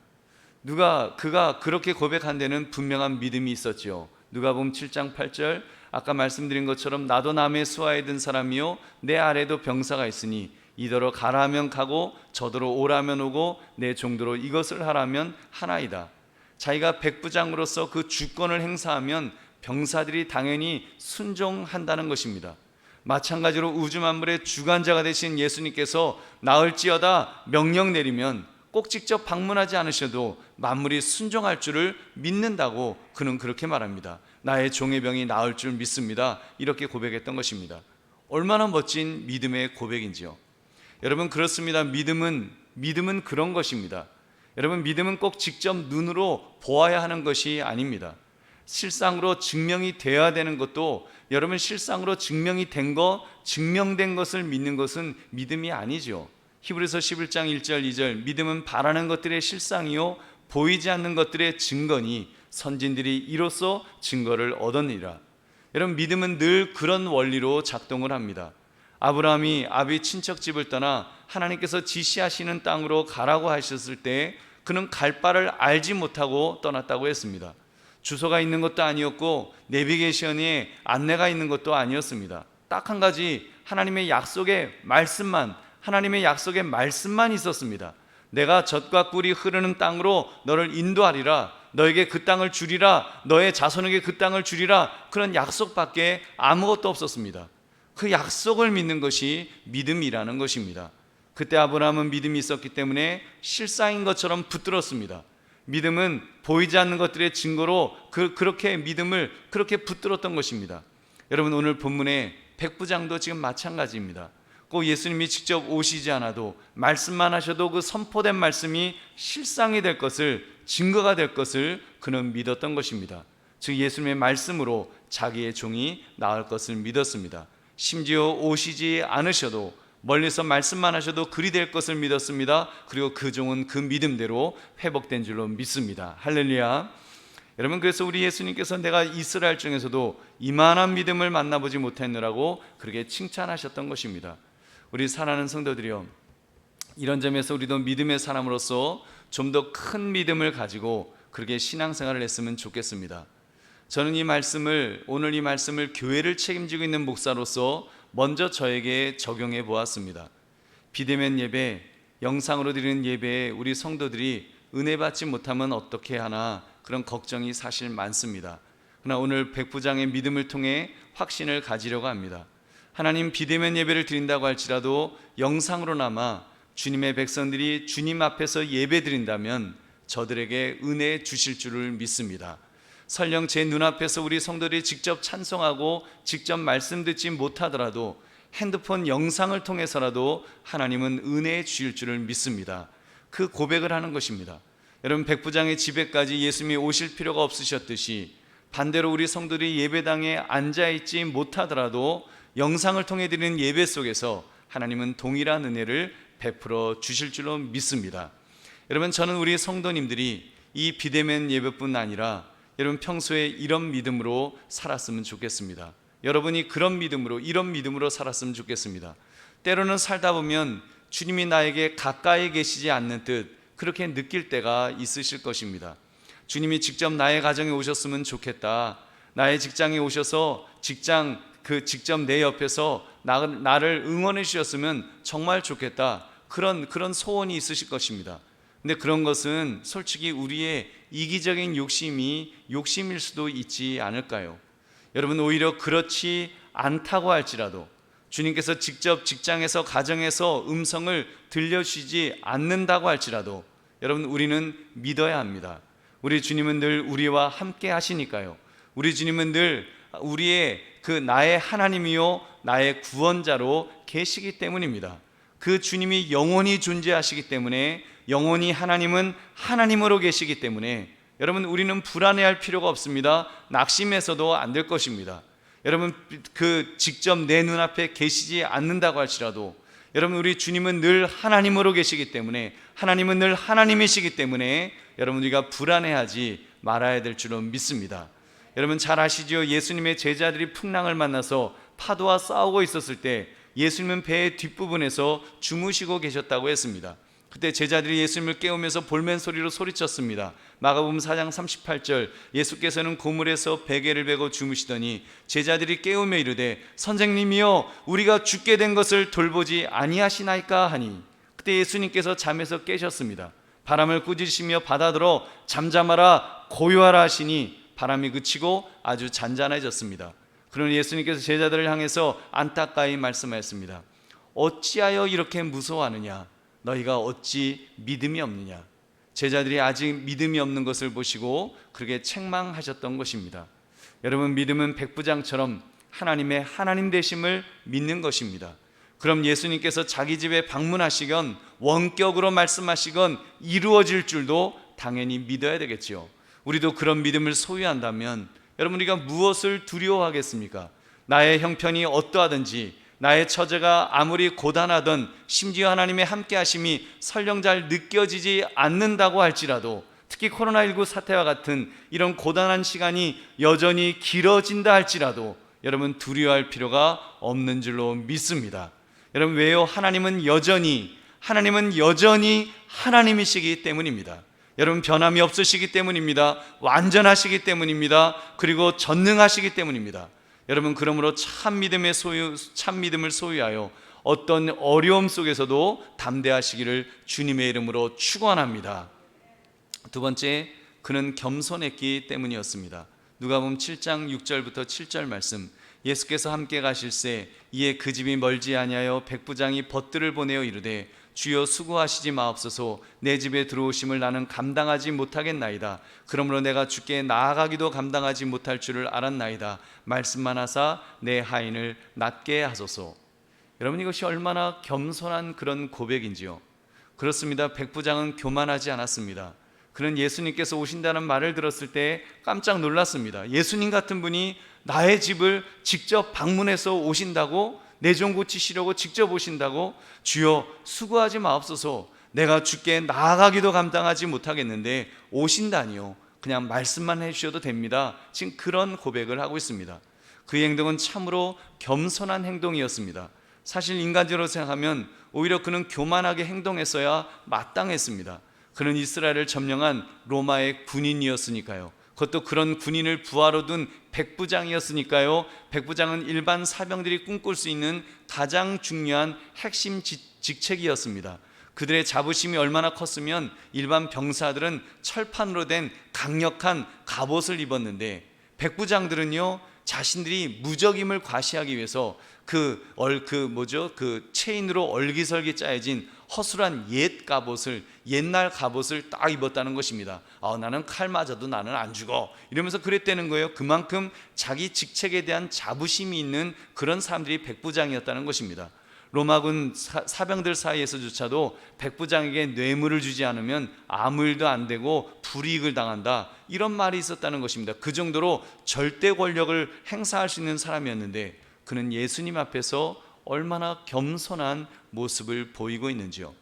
그가 그렇게 고백한 데는 분명한 믿음이 있었지요. 누가복음 7장 8절, 아까 말씀드린 것처럼 나도 남의 수하에 든 사람이요 내 아래도 병사가 있으니 이더러 가라 하면 가고 저더러 오라 하면 오고 내 종도로 이것을 하라면 하나이다. 자기가 백부장으로서 그 주권을 행사하면 병사들이 당연히 순종한다는 것입니다. 마찬가지로 우주 만물의 주관자가 되신 예수님께서 나을지어다 명령 내리면 꼭 직접 방문하지 않으셔도 만물이 순종할 줄을 믿는다고 그는 그렇게 말합니다. 나의 종의 병이 나을 줄 믿습니다, 이렇게 고백했던 것입니다. 얼마나 멋진 믿음의 고백인지요. 여러분, 그렇습니다. 믿음은 그런 것입니다. 여러분, 믿음은 꼭 직접 눈으로 보아야 하는 것이 아닙니다. 실상으로 증명이 되어야 되는 것도, 여러분 실상으로 증명이 된 것, 증명된 것을 믿는 것은 믿음이 아니죠. 히브리서 11장 1절 2절 믿음은 바라는 것들의 실상이요 보이지 않는 것들의 증거니 선진들이 이로써 증거를 얻었느니라. 여러분 믿음은 늘 그런 원리로 작동을 합니다. 아브라함이 아비 친척집을 떠나 하나님께서 지시하시는 땅으로 가라고 하셨을 때 그는 갈 바를 알지 못하고 떠났다고 했습니다. 주소가 있는 것도 아니었고 내비게이션에 안내가 있는 것도 아니었습니다. 딱 한 가지 하나님의 약속의 말씀만 있었습니다. 내가 젖과 꿀이 흐르는 땅으로 너를 인도하리라, 너에게 그 땅을 주리라, 너의 자손에게 그 땅을 주리라, 그런 약속밖에 아무것도 없었습니다. 그 약속을 믿는 것이 믿음이라는 것입니다. 그때 아브라함은 믿음이 있었기 때문에 실상인 것처럼 붙들었습니다. 믿음은 보이지 않는 것들의 증거로 그렇게 믿음을 그렇게 붙들었던 것입니다. 여러분 오늘 본문의 백부장도 지금 마찬가지입니다. 꼭 예수님이 직접 오시지 않아도 말씀만 하셔도 그 선포된 말씀이 실상이 될 것을, 증거가 될 것을 그는 믿었던 것입니다. 즉 예수님의 말씀으로 자기의 종이 나을 것을 믿었습니다. 심지어 오시지 않으셔도 멀리서 말씀만 하셔도 그리 될 것을 믿었습니다. 그리고 그 종은 그 믿음대로 회복된 줄로 믿습니다. 할렐루야. 여러분 그래서 우리 예수님께서 내가 이스라엘 중에서도 이만한 믿음을 만나보지 못했느라고 그렇게 칭찬하셨던 것입니다. 우리 사랑하는 성도들이요, 이런 점에서 우리도 믿음의 사람으로서 좀 더 큰 믿음을 가지고 그렇게 신앙생활을 했으면 좋겠습니다. 저는 오늘 이 말씀을 교회를 책임지고 있는 목사로서 먼저 저에게 적용해 보았습니다. 비대면 예배, 영상으로 드리는 예배에 우리 성도들이 은혜 받지 못하면 어떻게 하나 그런 걱정이 사실 많습니다. 그러나 오늘 백부장의 믿음을 통해 확신을 가지려고 합니다. 하나님 비대면 예배를 드린다고 할지라도 영상으로나마 주님의 백성들이 주님 앞에서 예배 드린다면 저들에게 은혜 주실 줄을 믿습니다. 설령 제 눈앞에서 우리 성도들이 직접 찬송하고 직접 말씀 듣지 못하더라도 핸드폰 영상을 통해서라도 하나님은 은혜 주실 줄을 믿습니다. 그 고백을 하는 것입니다. 여러분 백부장의 집에까지 예수님이 오실 필요가 없으셨듯이 반대로 우리 성도들이 예배당에 앉아있지 못하더라도 영상을 통해 드리는 예배 속에서 하나님은 동일한 은혜를 베풀어 주실 줄로 믿습니다. 여러분 저는 우리 성도님들이 이 비대면 예배뿐 아니라 여러분 평소에 이런 믿음으로 살았으면 좋겠습니다. 여러분이 그런 믿음으로, 이런 믿음으로 살았으면 좋겠습니다. 때로는 살다 보면 주님이 나에게 가까이 계시지 않는 듯 그렇게 느낄 때가 있으실 것입니다. 주님이 직접 나의 가정에 오셨으면 좋겠다, 나의 직장에 오셔서 직접 내 옆에서 나를 응원해 주셨으면 정말 좋겠다, 그런 소원이 있으실 것입니다. 근데 그런 것은 솔직히 우리의 이기적인 욕심일 수도 있지 않을까요? 여러분 오히려 그렇지 않다고 할지라도 주님께서 직접 직장에서 가정에서 음성을 들려주시지 않는다고 할지라도 여러분 우리는 믿어야 합니다. 우리 주님은 늘 우리와 함께 하시니까요. 우리 주님은 늘 우리의 나의 하나님이요 나의 구원자로 계시기 때문입니다. 그 주님이 영원히 존재하시기 때문에, 영원히 하나님은 하나님으로 계시기 때문에 여러분 우리는 불안해할 필요가 없습니다. 낙심해서도 안 될 것입니다. 여러분 직접 내 눈앞에 계시지 않는다고 할지라도 여러분 우리 주님은 늘 하나님으로 계시기 때문에, 하나님은 늘 하나님이시기 때문에 여러분 우리가 불안해하지 말아야 될 줄로 믿습니다. 여러분 잘 아시죠? 예수님의 제자들이 풍랑을 만나서 파도와 싸우고 있었을 때 예수님은 배의 뒷부분에서 주무시고 계셨다고 했습니다. 그때 제자들이 예수님을 깨우면서 볼멘 소리로 소리쳤습니다. 마가복음 4장 38절 예수께서는 고물에서 베개를 베고 주무시더니 제자들이 깨우며 이르되 선생님이여 우리가 죽게 된 것을 돌보지 아니하시나이까 하니, 그때 예수님께서 잠에서 깨셨습니다. 바람을 꾸짖으시며 바다들어 잠잠하라 고요하라 하시니 바람이 그치고 아주 잔잔해졌습니다. 그러나 예수님께서 제자들을 향해서 안타까이 말씀하였습니다. 어찌하여 이렇게 무서워하느냐? 너희가 어찌 믿음이 없느냐? 제자들이 아직 믿음이 없는 것을 보시고 그렇게 책망하셨던 것입니다. 여러분 믿음은 백부장처럼 하나님의 하나님 되심을 믿는 것입니다. 그럼 예수님께서 자기 집에 방문하시건 원격으로 말씀하시건 이루어질 줄도 당연히 믿어야 되겠죠. 우리도 그런 믿음을 소유한다면 여러분, 우리가 무엇을 두려워하겠습니까? 나의 형편이 어떠하든지, 나의 처제가 아무리 고단하든, 심지어 하나님의 함께 하심이 설령 잘 느껴지지 않는다고 할지라도, 특히 코로나19 사태와 같은 이런 고단한 시간이 여전히 길어진다 할지라도 여러분, 두려워할 필요가 없는 줄로 믿습니다. 여러분, 왜요? 하나님은 여전히 하나님이시기 때문입니다. 여러분, 변함이 없으시기 때문입니다. 완전하시기 때문입니다. 그리고 전능하시기 때문입니다. 여러분, 그러므로 참 믿음을 소유하여 어떤 어려움 속에서도 담대하시기를 주님의 이름으로 축원합니다. 두 번째, 그는 겸손했기 때문이었습니다. 누가복음 7장 6절부터 7절 말씀, 예수께서 함께 가실새 이에 그 집이 멀지 아니하여 백부장이 벗들을 보내어 이르되 주여 수고하시지 마옵소서, 내 집에 들어오심을 나는 감당하지 못하겠나이다. 그러므로 내가 주께 나아가기도 감당하지 못할 줄을 알았나이다. 말씀만 하사 내 하인을 낫게 하소서. 여러분, 이것이 얼마나 겸손한 그런 고백인지요. 그렇습니다. 백부장은 교만하지 않았습니다. 그는 예수님께서 오신다는 말을 들었을 때 깜짝 놀랐습니다. 예수님 같은 분이 나의 집을 직접 방문해서 오신다고, 내 종 고치시려고 직접 오신다고? 주여 수고하지 마옵소서, 내가 주께 나아가기도 감당하지 못하겠는데 오신다니요, 그냥 말씀만 해주셔도 됩니다. 지금 그런 고백을 하고 있습니다. 그 행동은 참으로 겸손한 행동이었습니다. 사실 인간적으로 생각하면 오히려 그는 교만하게 행동했어야 마땅했습니다. 그는 이스라엘을 점령한 로마의 군인이었으니까요. 그것도 그런 군인을 부하로 둔 백부장이었으니까요. 백부장은 일반 사병들이 꿈꿀 수 있는 가장 중요한 핵심 직책이었습니다. 그들의 자부심이 얼마나 컸으면 일반 병사들은 철판으로 된 강력한 갑옷을 입었는데, 백부장들은요, 자신들이 무적임을 과시하기 위해서 그 체인으로 얼기설기 짜여진 허술한 옛날 갑옷을 딱 입었다는 것입니다. 나는 칼 맞아도 나는 안 죽어, 이러면서 그랬다는 거예요. 그만큼 자기 직책에 대한 자부심이 있는 그런 사람들이 백부장이었다는 것입니다. 로마군 사병들 사이에서조차도 백부장에게 뇌물을 주지 않으면 아무 일도 안 되고 불이익을 당한다, 이런 말이 있었다는 것입니다. 그 정도로 절대 권력을 행사할 수 있는 사람이었는데, 그는 예수님 앞에서 얼마나 겸손한 모습을 보이고 있는지요.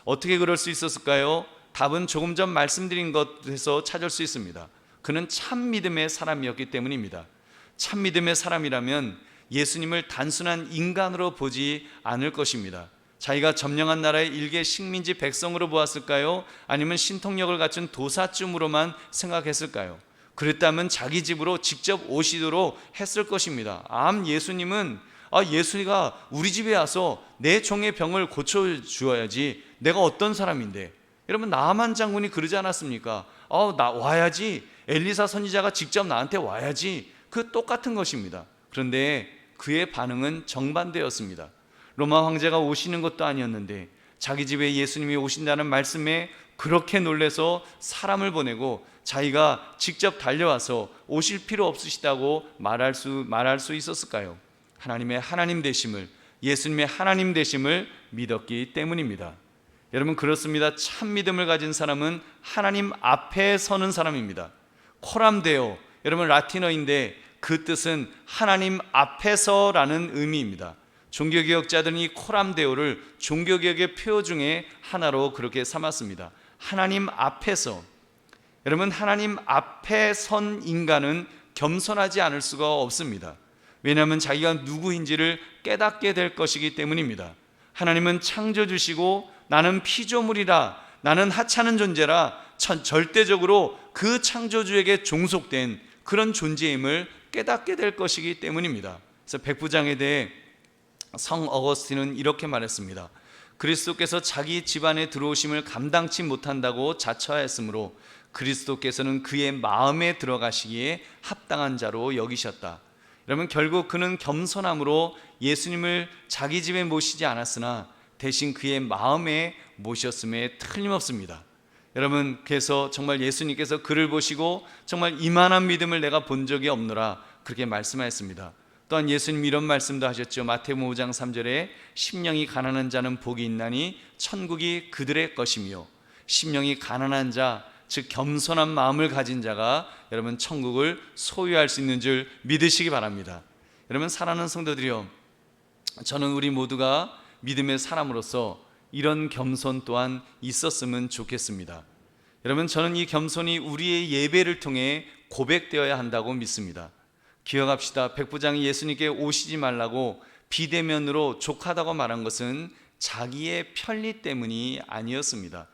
어떻게 그럴 수 있었을까요? 답은 조금 전 말씀드린 것에서 찾을 수 있습니다. 그는 참 믿음의 사람이었기 때문입니다. 참 믿음의 사람이라면 예수님을 단순한 인간으로 보지 않을 것입니다. 자기가 점령한 나라의 일개 식민지 백성으로 보았을까요? 아니면 신통력을 갖춘 도사쯤으로만 생각했을까요? 그랬다면 자기 집으로 직접 오시도록 했을 것입니다. 예수님은 예수가 우리 집에 와서 내 종의 병을 고쳐주어야지, 내가 어떤 사람인데. 여러분, 나하만 장군이 그러지 않았습니까? 나 와야지, 엘리사 선지자가 직접 나한테 와야지. 그 똑같은 것입니다. 그런데 그의 반응은 정반대였습니다. 로마 황제가 오시는 것도 아니었는데 자기 집에 예수님이 오신다는 말씀에 그렇게 놀라서 사람을 보내고 자기가 직접 달려와서 오실 필요 없으시다고 말할 수 있었을까요? 하나님의 하나님 되심을, 예수님의 하나님 되심을 믿었기 때문입니다. 여러분, 그렇습니다. 참 믿음을 가진 사람은 하나님 앞에 서는 사람입니다. 코람데오, 여러분 라틴어인데 그 뜻은 하나님 앞에서라는 의미입니다. 종교개혁자들은 이 코람데오를 종교개혁의 표어 중에 하나로 그렇게 삼았습니다. 하나님 앞에서. 여러분, 하나님 앞에 선 인간은 겸손하지 않을 수가 없습니다. 왜냐하면 자기가 누구인지를 깨닫게 될 것이기 때문입니다. 하나님은 창조주시고 나는 피조물이라, 나는 하찮은 존재라, 절대적으로 그 창조주에게 종속된 그런 존재임을 깨닫게 될 것이기 때문입니다. 그래서 백부장에 대해 성 어거스틴은 이렇게 말했습니다. 그리스도께서 자기 집안에 들어오심을 감당치 못한다고 자처하였으므로 그리스도께서는 그의 마음에 들어가시기에 합당한 자로 여기셨다. 여러분, 결국 그는 겸손함으로 예수님을 자기 집에 모시지 않았으나 대신 그의 마음에 모셨음에 틀림없습니다. 여러분, 그래서 정말 예수님께서 그를 보시고 정말 이만한 믿음을 내가 본 적이 없노라, 그렇게 말씀하셨습니다. 또한 예수님 이런 말씀도 하셨죠. 마태복음 5장 3절에 심령이 가난한 자는 복이 있나니 천국이 그들의 것이며, 심령이 가난한 자, 즉 겸손한 마음을 가진 자가 여러분 천국을 소유할 수 있는 줄 믿으시기 바랍니다. 여러분 사랑하는 성도들이요, 저는 우리 모두가 믿음의 사람으로서 이런 겸손 또한 있었으면 좋겠습니다. 여러분 저는 이 겸손이 우리의 예배를 통해 고백되어야 한다고 믿습니다. 기억합시다. 백부장이 예수님께 오시지 말라고 비대면으로 족하다고 말한 것은 자기의 편리 때문이 아니었습니다.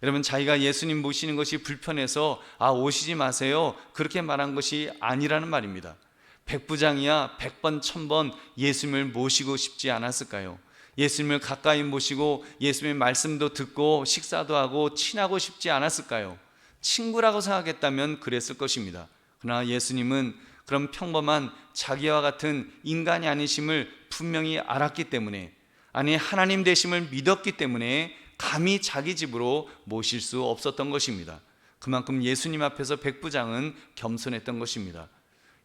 여러분 자기가 예수님 모시는 것이 불편해서 오시지 마세요 그렇게 말한 것이 아니라는 말입니다. 백부장이야 100번 1000번 예수님을 모시고 싶지 않았을까요? 예수님을 가까이 모시고 예수님의 말씀도 듣고 식사도 하고 친하고 싶지 않았을까요? 친구라고 생각했다면 그랬을 것입니다. 그러나 예수님은 그런 평범한 자기와 같은 인간이 아니심을 분명히 알았기 때문에, 아니 하나님 되심을 믿었기 때문에 감히 자기 집으로 모실 수 없었던 것입니다. 그만큼 예수님 앞에서 백부장은 겸손했던 것입니다.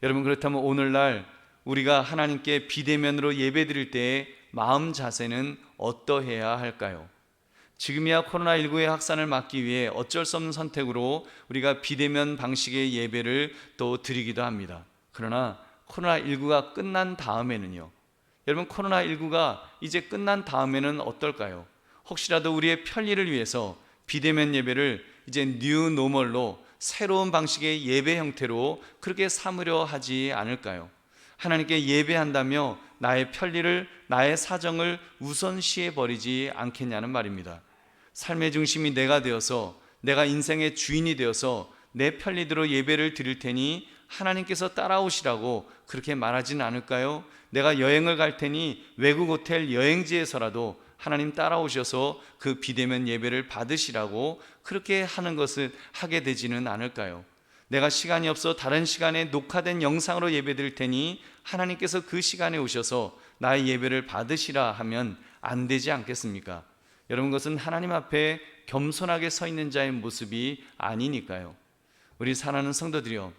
여러분 그렇다면 오늘날 우리가 하나님께 비대면으로 예배드릴 때의 마음 자세는 어떠해야 할까요? 지금이야 코로나19의 확산을 막기 위해 어쩔 수 없는 선택으로 우리가 비대면 방식의 예배를 또 드리기도 합니다. 그러나 코로나19가 끝난 다음에는요, 여러분 코로나19가 이제 끝난 다음에는 어떨까요? 혹시라도 우리의 편리를 위해서 비대면 예배를 이제 뉴 노멀로 새로운 방식의 예배 형태로 그렇게 삼으려 하지 않을까요? 하나님께 예배한다며 나의 편리를, 나의 사정을 우선시해 버리지 않겠냐는 말입니다. 삶의 중심이 내가 되어서, 내가 인생의 주인이 되어서 내 편리대로 예배를 드릴 테니 하나님께서 따라오시라고 그렇게 말하지는 않을까요? 내가 여행을 갈 테니 외국 호텔 여행지에서라도 하나님 따라오셔서 그 비대면 예배를 받으시라고 그렇게 하는 것을 하게 되지는 않을까요? 내가 시간이 없어 다른 시간에 녹화된 영상으로 예배 드릴 테니 하나님께서 그 시간에 오셔서 나의 예배를 받으시라 하면 안 되지 않겠습니까? 여러분 그것은 하나님 앞에 겸손하게 서 있는 자의 모습이 아니니까요. 우리 사랑하는 성도들이요,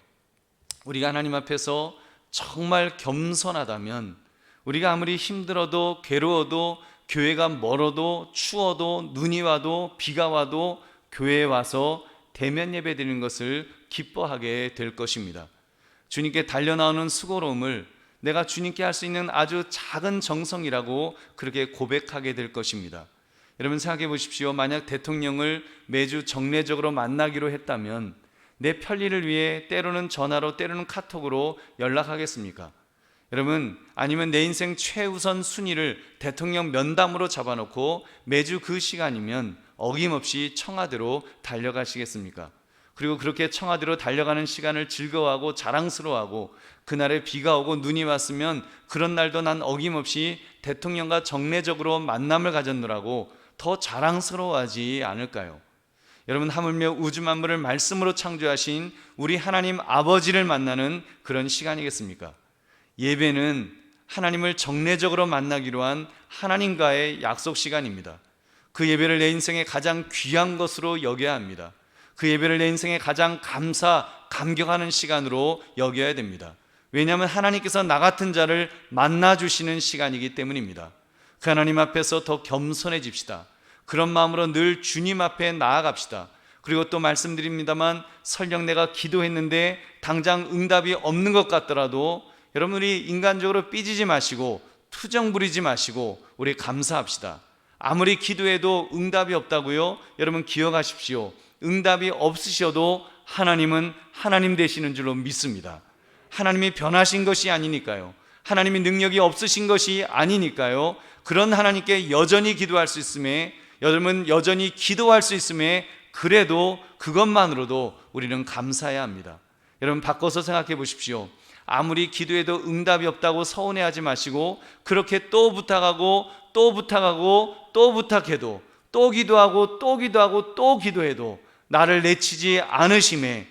우리가 하나님 앞에서 정말 겸손하다면 우리가 아무리 힘들어도 괴로워도 교회가 멀어도 추워도 눈이 와도 비가 와도 교회에 와서 대면 예배 드리는 것을 기뻐하게 될 것입니다. 주님께 달려나오는 수고로움을 내가 주님께 할 수 있는 아주 작은 정성이라고 그렇게 고백하게 될 것입니다. 여러분 생각해 보십시오. 만약 대통령을 매주 정례적으로 만나기로 했다면 내 편리를 위해 때로는 전화로 때로는 카톡으로 연락하겠습니까? 여러분 아니면 내 인생 최우선 순위를 대통령 면담으로 잡아놓고 매주 그 시간이면 어김없이 청와대로 달려가시겠습니까? 그리고 그렇게 청와대로 달려가는 시간을 즐거워하고 자랑스러워하고 그날에 비가 오고 눈이 왔으면 그런 날도 난 어김없이 대통령과 정례적으로 만남을 가졌노라고 더 자랑스러워하지 않을까요? 여러분 하물며 우주 만물을 말씀으로 창조하신 우리 하나님 아버지를 만나는 그런 시간이겠습니까? 예배는 하나님을 정례적으로 만나기로 한 하나님과의 약속 시간입니다. 그 예배를 내 인생의 가장 귀한 것으로 여겨야 합니다. 그 예배를 내 인생의 가장 감격하는 시간으로 여겨야 됩니다. 왜냐하면 하나님께서 나 같은 자를 만나주시는 시간이기 때문입니다. 그 하나님 앞에서 더 겸손해집시다. 그런 마음으로 늘 주님 앞에 나아갑시다. 그리고 또 말씀드립니다만 설령 내가 기도했는데 당장 응답이 없는 것 같더라도 여러분 우리 인간적으로 삐지지 마시고 투정 부리지 마시고 우리 감사합시다. 아무리 기도해도 응답이 없다고요? 여러분 기억하십시오. 응답이 없으셔도 하나님은 하나님 되시는 줄로 믿습니다. 하나님이 변하신 것이 아니니까요. 하나님이 능력이 없으신 것이 아니니까요. 그런 하나님께 여전히 기도할 수 있음에, 여러분 여전히 기도할 수 있음에 그래도 그것만으로도 우리는 감사해야 합니다. 여러분 바꿔서 생각해 보십시오. 아무리 기도해도 응답이 없다고 서운해하지 마시고 그렇게 또 부탁하고 또 부탁하고 또 부탁해도 또 기도하고 또 기도하고 또 기도해도 나를 내치지 않으심에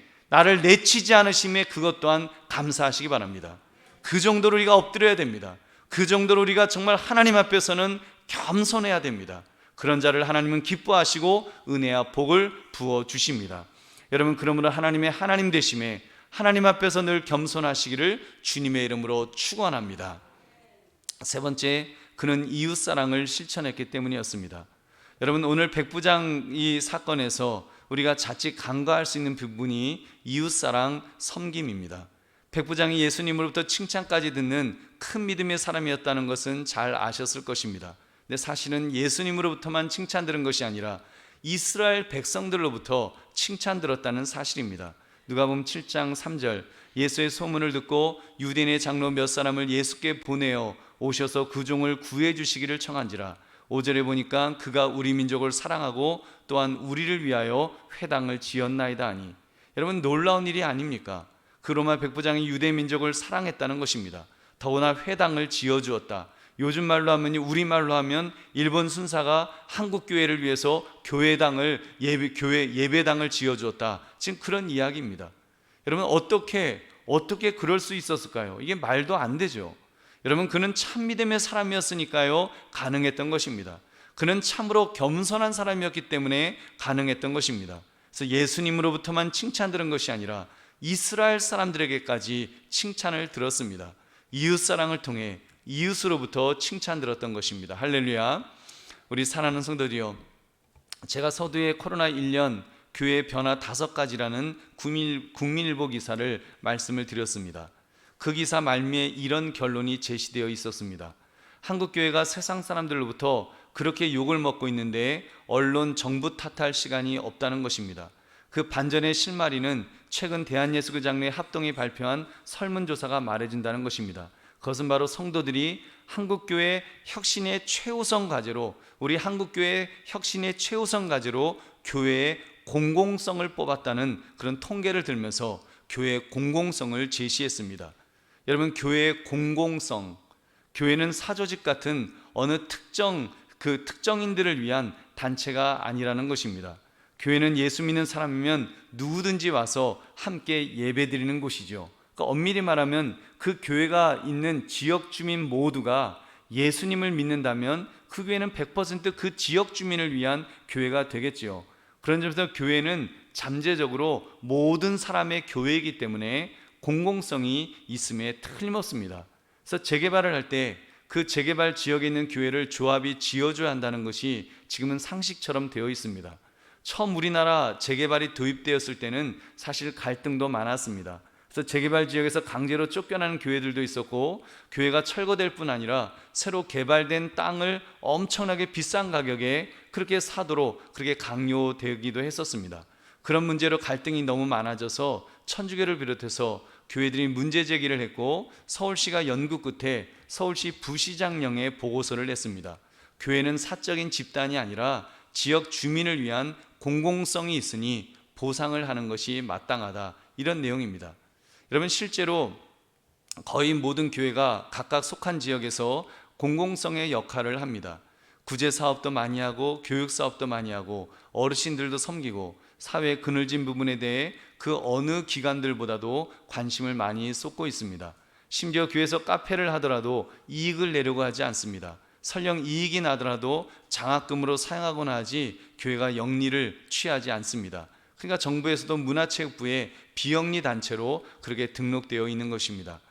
그것 또한 감사하시기 바랍니다. 그 정도로 우리가 엎드려야 됩니다. 그 정도로 우리가 정말 하나님 앞에서는 겸손해야 됩니다. 그런 자를 하나님은 기뻐하시고 은혜와 복을 부어주십니다. 여러분 그러므로 하나님의 하나님 되심에 하나님 앞에서 늘 겸손하시기를 주님의 이름으로 축원합니다. 세 번째, 그는 이웃사랑을 실천했기 때문이었습니다. 여러분 오늘 백부장 이 사건에서 우리가 자칫 간과할 수 있는 부분이 이웃사랑 섬김입니다. 백부장이 예수님으로부터 칭찬까지 듣는 큰 믿음의 사람이었다는 것은 잘 아셨을 것입니다. 근데 사실은 예수님으로부터만 칭찬 들은 것이 아니라 이스라엘 백성들로부터 칭찬 들었다는 사실입니다. 누가복음 7장 3절, 예수의 소문을 듣고 유대인의 장로 몇 사람을 예수께 보내어 오셔서 그 종을 구해 주시기를 청한지라. 5절에 보니까 그가 우리 민족을 사랑하고 또한 우리를 위하여 회당을 지었나이다 하니, 여러분 놀라운 일이 아닙니까? 그 로마 백부장이 유대 민족을 사랑했다는 것입니다. 더구나 회당을 지어주었다. 요즘 말로 하면, 우리말로 하면 일본 순사가 한국 교회를 위해서 교회당을 예배당을 지어주었다. 지금 그런 이야기입니다. 여러분 어떻게 그럴 수 있었을까요? 이게 말도 안 되죠. 여러분 그는 참 믿음의 사람이었으니까요 가능했던 것입니다. 그는 참으로 겸손한 사람이었기 때문에 가능했던 것입니다. 그래서 예수님으로부터만 칭찬 들은 것이 아니라 이스라엘 사람들에게까지 칭찬을 들었습니다. 이웃사랑을 통해 이웃으로부터 칭찬 들었던 것입니다. 할렐루야. 우리 사랑하는 성도들이여, 제가 서두에 코로나 1년 교회 변화 5가지라는 국민일보 기사를 말씀을 드렸습니다. 그 기사 말미에 이런 결론이 제시되어 있었습니다. 한국교회가 세상 사람들로부터 그렇게 욕을 먹고 있는데 언론 정부 탓할 시간이 없다는 것입니다. 그 반전의 실마리는 최근 대한예수교장로회 합동이 발표한 설문조사가 말해준다는 것입니다. 그것은 바로 성도들이 한국교회 혁신의 최우선 과제로, 우리 한국교회 혁신의 최우선 과제로 교회의 공공성을 뽑았다는 그런 통계를 들면서 교회의 공공성을 제시했습니다. 여러분 교회의 공공성, 교회는 사조직 같은 어느 특정인들을 위한 단체가 아니라는 것입니다. 교회는 예수 믿는 사람이면 누구든지 와서 함께 예배드리는 곳이죠. 그러니까 엄밀히 말하면 그 교회가 있는 지역 주민 모두가 예수님을 믿는다면 그 교회는 100% 그 지역 주민을 위한 교회가 되겠지요. 그런 점에서 교회는 잠재적으로 모든 사람의 교회이기 때문에 공공성이 있음에 틀림없습니다. 그래서 재개발을 할 때 그 재개발 지역에 있는 교회를 조합이 지어줘야 한다는 것이 지금은 상식처럼 되어 있습니다. 처음 우리나라 재개발이 도입되었을 때는 사실 갈등도 많았습니다. 그래서 재개발 지역에서 강제로 쫓겨나는 교회들도 있었고, 교회가 철거될 뿐 아니라 새로 개발된 땅을 엄청나게 비싼 가격에 그렇게 사도록 그렇게 강요되기도 했었습니다. 그런 문제로 갈등이 너무 많아져서 천주교를 비롯해서 교회들이 문제 제기를 했고, 서울시가 연구 끝에 서울시 부시장령에 보고서를 냈습니다. 교회는 사적인 집단이 아니라 지역 주민을 위한 공공성이 있으니 보상을 하는 것이 마땅하다, 이런 내용입니다. 여러분 실제로 거의 모든 교회가 각각 속한 지역에서 공공성의 역할을 합니다. 구제 사업도 많이 하고 교육 사업도 많이 하고 어르신들도 섬기고 사회의 그늘진 부분에 대해 그 어느 기관들보다도 관심을 많이 쏟고 있습니다. 심지어 교회에서 카페를 하더라도 이익을 내려고 하지 않습니다. 설령 이익이 나더라도 장학금으로 사용하거나 하지 교회가 영리를 취하지 않습니다. 그러니까 정부에서도 문화체육부에 비영리 단체로 그렇게 등록되어 있는 것입니다.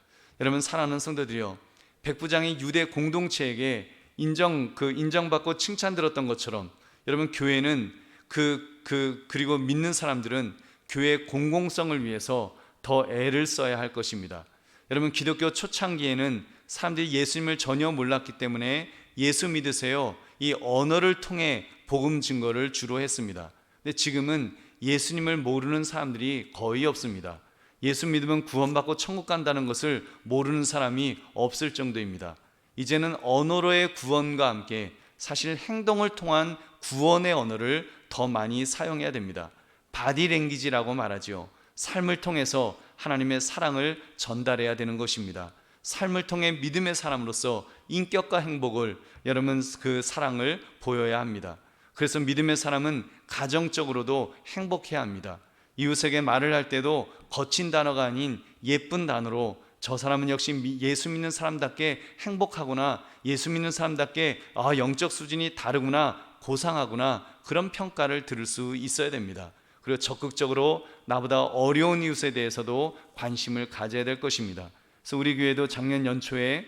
여러분 사랑하는 성도들이여, 백부장이 유대 공동체에게 인정받고 칭찬 들었던 것처럼 여러분 교회는 그리고 믿는 사람들은 교회의 공공성을 위해서 더 애를 써야 할 것입니다. 여러분 기독교 초창기에는 사람들이 예수님을 전혀 몰랐기 때문에 예수 믿으세요, 이 언어를 통해 복음 증거를 주로 했습니다. 근데 지금은 예수님을 모르는 사람들이 거의 없습니다. 예수 믿으면 구원받고 천국 간다는 것을 모르는 사람이 없을 정도입니다. 이제는 언어로의 구원과 함께 사실 행동을 통한 구원의 언어를 더 많이 사용해야 됩니다. 바디랭귀지라고 말하죠. 삶을 통해서 하나님의 사랑을 전달해야 되는 것입니다. 삶을 통해 믿음의 사람으로서 인격과 행복을, 여러분 그 사랑을 보여야 합니다. 그래서 믿음의 사람은 가정적으로도 행복해야 합니다. 이웃에게 말을 할 때도 거친 단어가 아닌 예쁜 단어로 저 사람은 역시 예수 믿는 사람답게 행복하구나, 예수 믿는 사람답게 영적 수준이 다르구나, 고상하구나, 그런 평가를 들을 수 있어야 됩니다. 그리고 적극적으로 나보다 어려운 이웃에 대해서도 관심을 가져야 될 것입니다. 그래서 우리 교회도 작년 연초에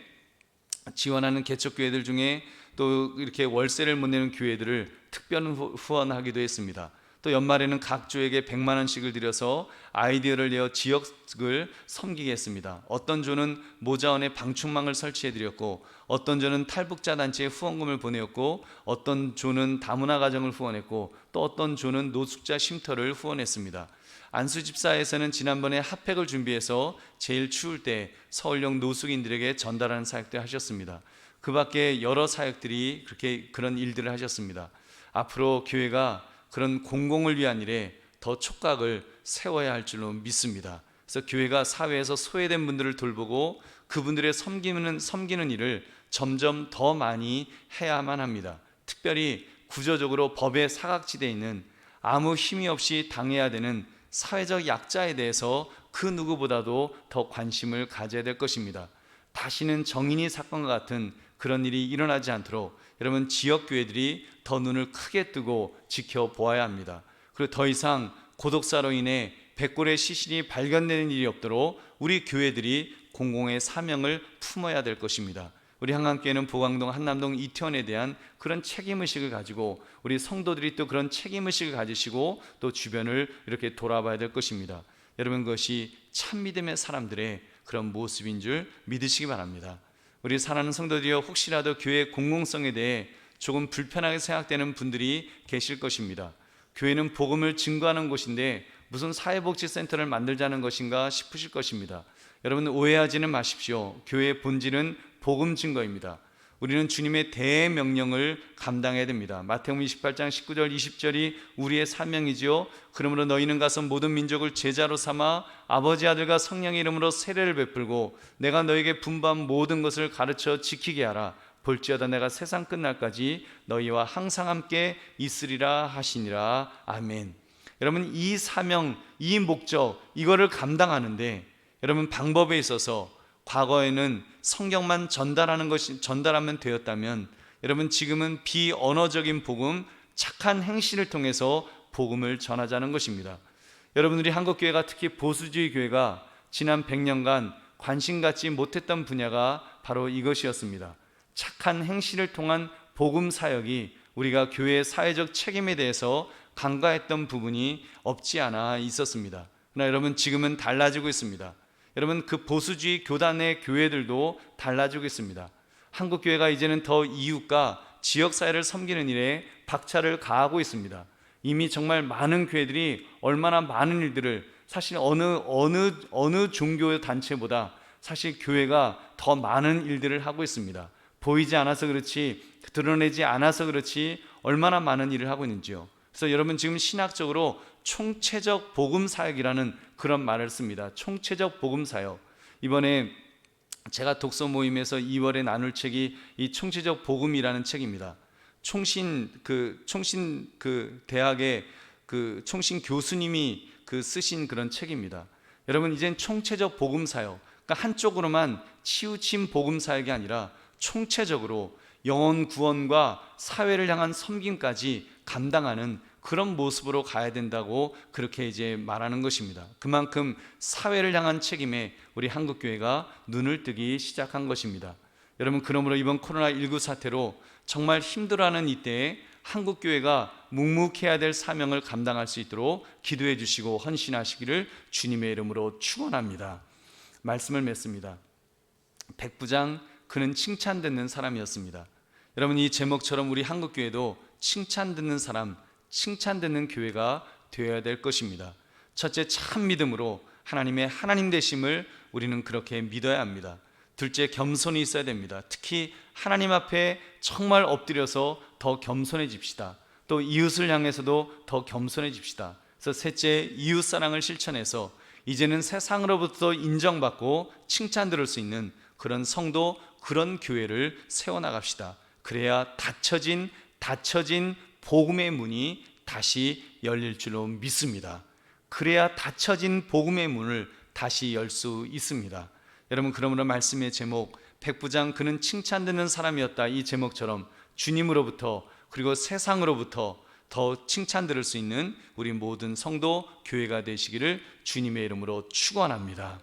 지원하는 개척교회들 중에 또 이렇게 월세를 못 내는 교회들을 특별 후원하기도 했습니다. 또 연말에는 각 조에게 100만 원씩을 들여서 아이디어를 내어 지역을 섬기게 했습니다. 어떤 조는 모자원에 방충망을 설치해 드렸고, 어떤 조는 탈북자 단체에 후원금을 보내었고, 어떤 조는 다문화 가정을 후원했고, 또 어떤 조는 노숙자 쉼터를 후원했습니다. 안수집사에서는 지난번에 핫팩을 준비해서 제일 추울 때 서울역 노숙인들에게 전달하는 사역도 하셨습니다. 그 밖에 여러 사역들이 그런 일들을 하셨습니다. 앞으로 교회가 그런 공공을 위한 일에 더 촉각을 세워야 할 줄로 믿습니다. 그래서 교회가 사회에서 소외된 분들을 돌보고 그분들의 섬기는 일을 점점 더 많이 해야만 합니다. 특별히 구조적으로 법의 사각지대에 있는 아무 힘이 없이 당해야 되는 사회적 약자에 대해서 그 누구보다도 더 관심을 가져야 될 것입니다. 다시는 정인이 사건과 같은 그런 일이 일어나지 않도록 여러분, 지역교회들이 더 눈을 크게 뜨고 지켜보아야 합니다. 그리고 더 이상 고독사로 인해 백골의 시신이 발견되는 일이 없도록 우리 교회들이 공공의 사명을 품어야 될 것입니다. 우리 한강교회는 보광동, 한남동, 이태원에 대한 그런 책임의식을 가지고 우리 성도들이 또 그런 책임의식을 가지시고 또 주변을 이렇게 돌아봐야 될 것입니다. 여러분, 그것이 참믿음의 사람들의 그런 모습인 줄 믿으시기 바랍니다. 우리 사랑하는 성도들이여, 혹시라도 교회의 공공성에 대해 조금 불편하게 생각되는 분들이 계실 것입니다. 교회는 복음을 증거하는 곳인데 무슨 사회복지센터를 만들자는 것인가 싶으실 것입니다. 여러분, 오해하지는 마십시오. 교회의 본질은 복음 증거입니다. 우리는 주님의 대명령을 감당해야 됩니다. 마태복음 28장 19절 20절이 우리의 사명이지요. 그러므로 너희는 가서 모든 민족을 제자로 삼아 아버지, 아들과 성령의 이름으로 세례를 베풀고 내가 너에게 분부한 모든 것을 가르쳐 지키게 하라. 볼지어다 내가 세상 끝날까지 너희와 항상 함께 있으리라 하시니라. 아멘. 여러분, 이 사명, 이 목적, 이거를 감당하는데 여러분, 방법에 있어서 과거에는 성경만 전달하면 되었다면 여러분, 지금은 비언어적인 복음, 착한 행실을 통해서 복음을 전하자는 것입니다. 여러분들이 한국교회가, 특히 보수주의 교회가 지난 100년간 관심 갖지 못했던 분야가 바로 이것이었습니다. 착한 행실을 통한 복음 사역이 우리가 교회의 사회적 책임에 대해서 간과했던 부분이 없지 않아 있었습니다. 그러나 여러분, 지금은 달라지고 있습니다. 여러분, 그 보수주의 교단의 교회들도 달라지고 있습니다. 한국교회가 이제는 더 이웃과 지역사회를 섬기는 일에 박차를 가하고 있습니다. 이미 정말 많은 교회들이 얼마나 많은 일들을, 사실 어느 종교 단체보다 사실 교회가 더 많은 일들을 하고 있습니다. 보이지 않아서 그렇지, 드러내지 않아서 그렇지 얼마나 많은 일을 하고 있는지요. 그래서 여러분, 지금 신학적으로 총체적 복음 사역이라는 그런 말을 씁니다. 총체적 복음 사역. 이번에 제가 독서 모임에서 2월에 나눌 책이 이 총체적 복음이라는 책입니다. 총신 대학의 총신 교수님이 쓰신 그런 책입니다. 여러분, 이젠 총체적 복음 사역, 그러니까 한쪽으로만 치우친 복음 사역이 아니라 총체적으로 영혼 구원과 사회를 향한 섬김까지 감당하는 그런 모습으로 가야 된다고 그렇게 이제 말하는 것입니다. 그만큼 사회를 향한 책임에 우리 한국교회가 눈을 뜨기 시작한 것입니다. 여러분, 그러므로 이번 코로나19 사태로 정말 힘들어하는 이때에 한국교회가 묵묵해야 될 사명을 감당할 수 있도록 기도해 주시고 헌신하시기를 주님의 이름으로 축원합니다. 말씀을 맺습니다. 백부장, 그는 칭찬 듣는 사람이었습니다. 여러분, 이 제목처럼 우리 한국교회도 칭찬 듣는 사람, 칭찬 듣는 교회가 되어야 될 것입니다. 첫째, 참 믿음으로 하나님의 하나님 되심을 우리는 그렇게 믿어야 합니다. 둘째, 겸손이 있어야 됩니다. 특히 하나님 앞에 정말 엎드려서 더 겸손해집시다. 또 이웃을 향해서도 더 겸손해집시다. 그래서 셋째, 이웃 사랑을 실천해서 이제는 세상으로부터 인정받고 칭찬 들을 수 있는 그런 성도, 그런 교회를 세워나갑시다. 그래야 닫혀진 복음의 문이 다시 열릴 줄로 믿습니다. 그래야 닫혀진 복음의 문을 다시 열 수 있습니다. 여러분, 그러므로 말씀의 제목, 백부장 그는 칭찬 듣는 사람이었다, 이 제목처럼 주님으로부터 그리고 세상으로부터 더 칭찬 들을 수 있는 우리 모든 성도, 교회가 되시기를 주님의 이름으로 축원합니다.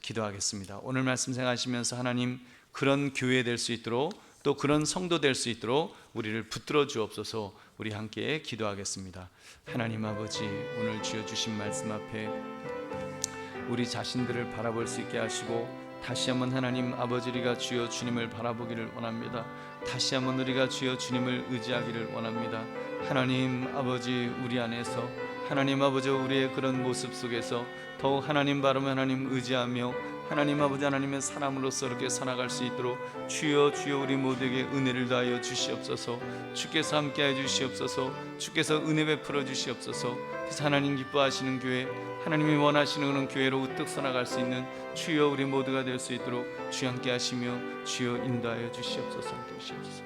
기도하겠습니다. 오늘 말씀 생각하시면서 하나님, 그런 교회 될 수 있도록 또 그런 성도 될 수 있도록 우리를 붙들어 주옵소서. 우리 함께 기도하겠습니다. 하나님 아버지, 오늘 주여 주신 말씀 앞에 우리 자신들을 바라볼 수 있게 하시고 다시 한번 하나님 아버지, 우리가 주여 주님을 바라보기를 원합니다. 다시 한번 우리가 주여 주님을 의지하기를 원합니다. 하나님 아버지, 우리 안에서 하나님 아버지, 우리의 그런 모습 속에서 더욱 하나님 바라며 하나님 의지하며 하나님 아버지, 하나님의 사람으로서 이렇게 살아갈 수 있도록 주여 우리 모두에게 은혜를 다하여 주시옵소서. 주께서 함께하여 주시옵소서. 주께서 은혜 베풀어 주시옵소서. 그래서 하나님 기뻐하시는 교회, 하나님이 원하시는 그런 교회로 우뚝 서나갈 수 있는 주여 우리 모두가 될 수 있도록 주여 함께 하시며 주여 인도하여 주시옵소서. 함께 주시옵소서.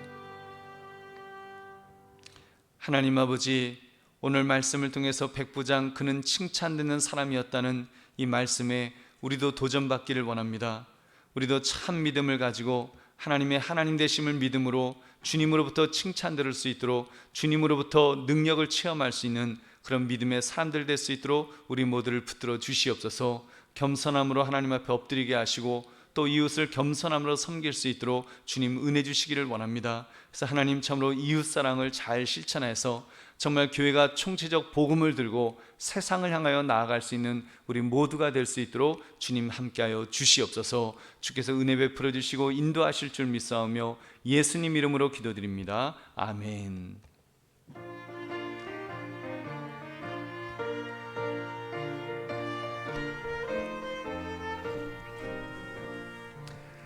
하나님 아버지, 오늘 말씀을 통해서 백부장 그는 칭찬되는 사람이었다는 이 말씀에 우리도 도전받기를 원합니다. 우리도 참 믿음을 가지고 하나님의 하나님 되심을 믿음으로 주님으로부터 칭찬 들을 수 있도록 주님으로부터 능력을 체험할 수 있는 그런 믿음의 사람들 될 수 있도록 우리 모두를 붙들어 주시옵소서. 겸손함으로 하나님 앞에 엎드리게 하시고 또 이웃을 겸손함으로 섬길 수 있도록 주님 은혜 주시기를 원합니다. 그래서 하나님 참으로 이웃사랑을 잘 실천해서 정말 교회가 총체적 복음을 들고 세상을 향하여 나아갈 수 있는 우리 모두가 될 수 있도록 주님 함께하여 주시옵소서. 주께서 은혜 베풀어 주시고 인도하실 줄 믿사오며 예수님 이름으로 기도드립니다. 아멘.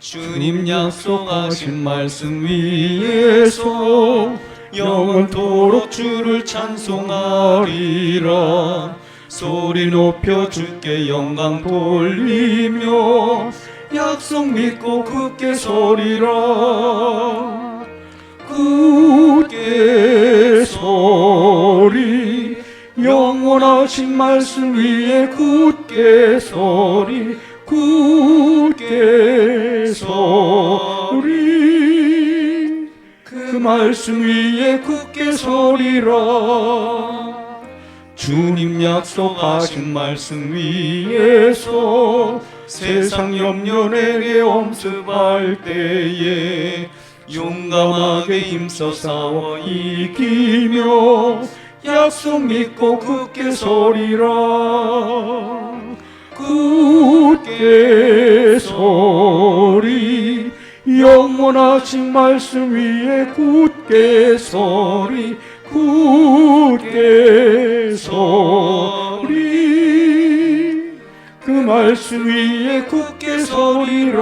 주님 약속하신 말씀 위에서 영원토록 주를 찬송하리라. 소리 높여 주께 영광 돌리며 약속 믿고 굳게 서리라. 굳게 서리, 영원하신 말씀 위에 굳게 서리. 굳게 서리, 그 말씀 위에 굳게 서리라. 주님 약속하신 말씀 위에서 세상 염려 내게 엄습할 때에 용감하게 힘써 싸워 이기며 약속 믿고 굳게 서리라. 굳게 서리, 영원하신 말씀 위에 굳게 서리. 굳게 서리, 그 말씀 위에 굳게 서리라.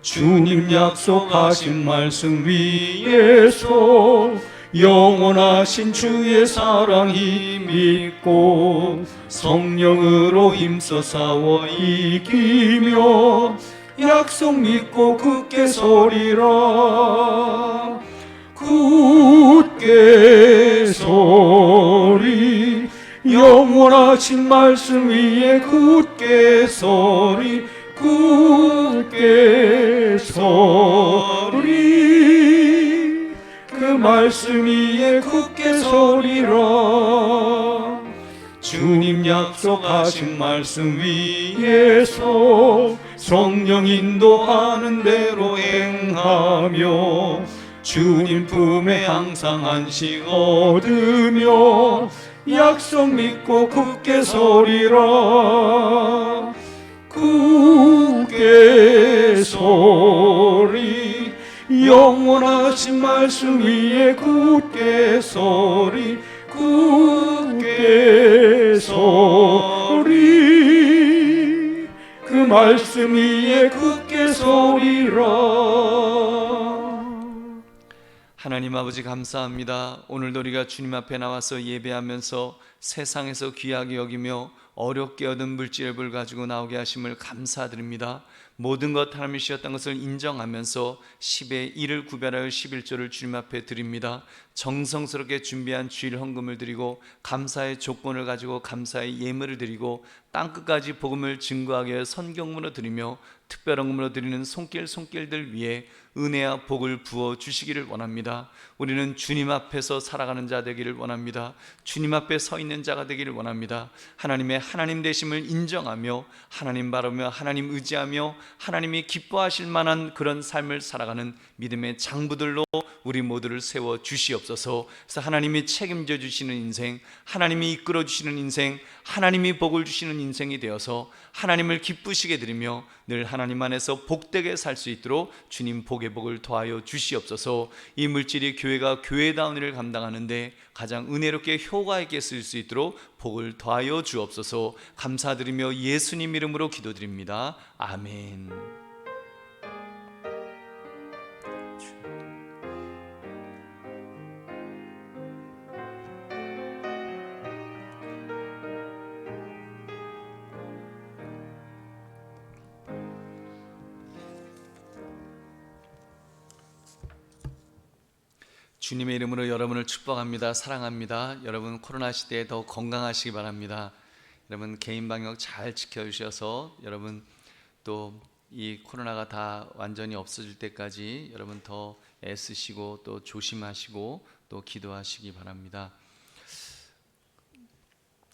주님 약속하신 말씀 위에서 영원하신 주의 사랑이 믿고 성령으로 힘써 싸워 이기며 약속 믿고 굳게 서리라. 굳게 서리, 영원하신 말씀 위에 굳게 서리. 굳게 서리, 그 말씀 위에 굳게 서리라. 주님 약속하신 말씀 위에서 성령 인도하는 대로 행하며 주님 품에 항상 안식 얻으며 약속 믿고 굳게 서리라. 굳게 서리, 영원하신 말씀 위에 굳게 서리. 굳게 서리, 그 말씀 위에 굳게 서리라. 하나님 아버지 감사합니다. 오늘도 우리가 주님 앞에 나와서 예배하면서 세상에서 귀하게 여기며 어렵게 얻은 물질을 가지고 나오게 하심을 감사드립니다. 모든 것 하나님이 주셨다는 것을 인정하면서 10의 1을 구별하여 11조를 주님 앞에 드립니다. 정성스럽게 준비한 주일 헌금을 드리고 감사의 조건을 가지고 감사의 예물을 드리고 땅끝까지 복음을 증거하기 위해 선경문을 드리며 특별 헌금으로 드리는 손길들 위에 은혜와 복을 부어 주시기를 원합니다. 우리는 주님 앞에서 살아가는 자 되기를 원합니다. 주님 앞에 서 있는 자가 되기를 원합니다. 하나님의 하나님 되심을 인정하며 하나님 바라며 하나님 의지하며 하나님이 기뻐하실 만한 그런 삶을 살아가는 믿음의 장부들로 우리 모두를 세워 주시옵소서. 그래서 하나님이 책임져 주시는 인생, 하나님이 이끌어 주시는 인생, 하나님이 복을 주시는 인생이 되어서 하나님을 기쁘시게 드리며 늘 하나님 안에서 복되게 살 수 있도록 주님 복의 복을 더하여 주시옵소서. 이 물질이 교회가 교회다운 일을 감당하는데 가장 은혜롭게 효과 있게 쓸 수 있도록 복을 더하여 주옵소서. 감사드리며 예수님 이름으로 기도드립니다. 아멘. 주님의 이름으로 여러분을 축복합니다. 사랑합니다. 여러분 코로나 시대에 더 건강하시기 바랍니다. 여러분 개인 방역 잘 지켜주셔서 여러분 또 이 코로나가 다 완전히 없어질 때까지 여러분 더 애쓰시고 또 조심하시고 또 기도하시기 바랍니다.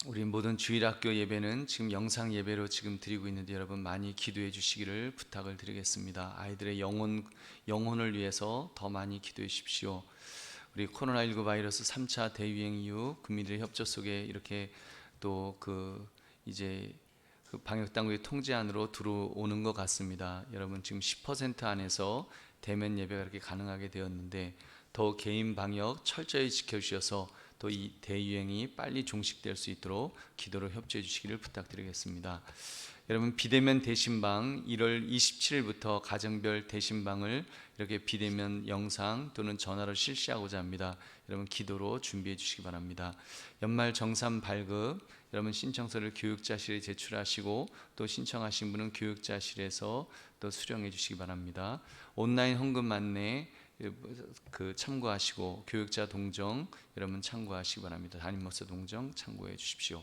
우리 모든 주일학교 예배는 지금 영상 예배로 지금 드리고 있는데 여러분 많이 기도해 주시기를 부탁을 드리겠습니다. 아이들의 영혼을 위해서 더 많이 기도해 주십시오. 우리 코로나19 바이러스 3차 대유행 이후 국민들의 협조 속에 이렇게 또 이제 방역 당국의 통제 안으로 들어오는 것 같습니다. 여러분 지금 10% 안에서 대면 예배가 이렇게 가능하게 되었는데 더 개인 방역 철저히 지켜주셔서 또 이 대유행이 빨리 종식될 수 있도록 기도로 협조해 주시기를 부탁드리겠습니다. 여러분 비대면 대신방 1월 27일부터 가정별 대신방을 이렇게 비대면 영상 또는 전화로 실시하고자 합니다. 여러분 기도로 준비해 주시기 바랍니다. 연말 정산 발급 여러분 신청서를 교육자실에 제출하시고 또 신청하신 분은 교육자실에서 또 수령해 주시기 바랍니다. 온라인 헌금 안내 참고하시고 교육자 동정 여러분 참고하시기 바랍니다. 담임 목사 동정 참고해 주십시오.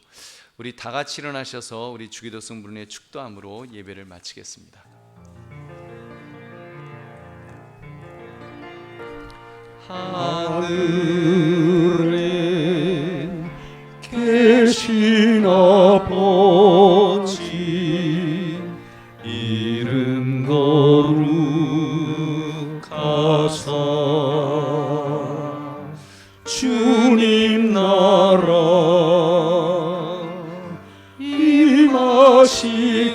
우리 다 같이 일어나셔서 우리 주기도성 분의 축도함으로 예배를 마치겠습니다. 하늘에 계신 아버지 이름 거룩하사 주님 나라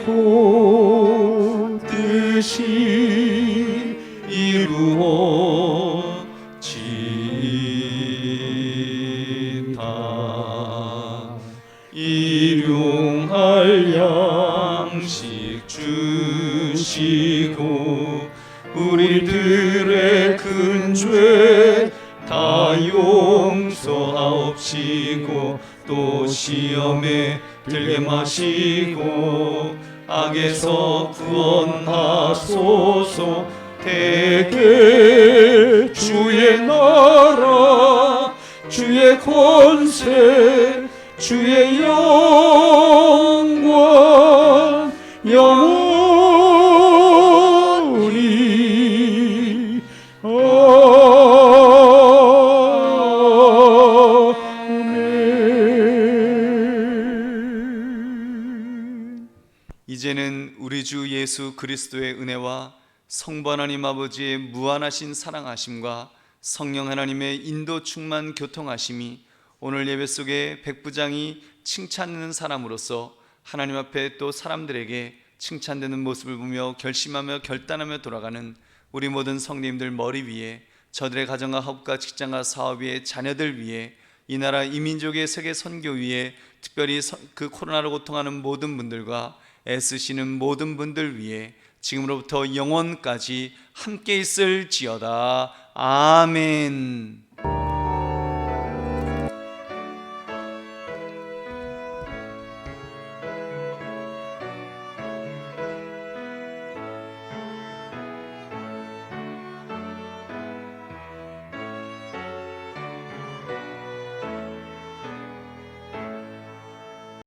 임하시고 뜻이 이루어지다 일용할 양식 주시고 우리들의 큰 죄 다 용서하옵시고 또 시험에 들게 마시고 악에서 구원하소서. 대개 주의 나라 주의 권세 주의 영광 영원히 아멘. 이제는 우리 주 예수 그리스도의 은혜와 성부 하나님 아버지의 무한하신 사랑하심과 성령 하나님의 인도 충만 교통하심이 오늘 예배 속에 백부장이 칭찬하는 사람으로서 하나님 앞에 또 사람들에게 칭찬되는 모습을 보며 결심하며 결단하며 돌아가는 우리 모든 성도님들 머리 위에 저들의 가정과 학업과 직장과 사업 위에 자녀들 위에 이 나라 이민족의 세계 선교 위에 특별히 그 코로나로 고통하는 모든 분들과 애쓰시는 모든 분들 위에 지금으로부터 영원까지 함께 있을지어다. 아멘.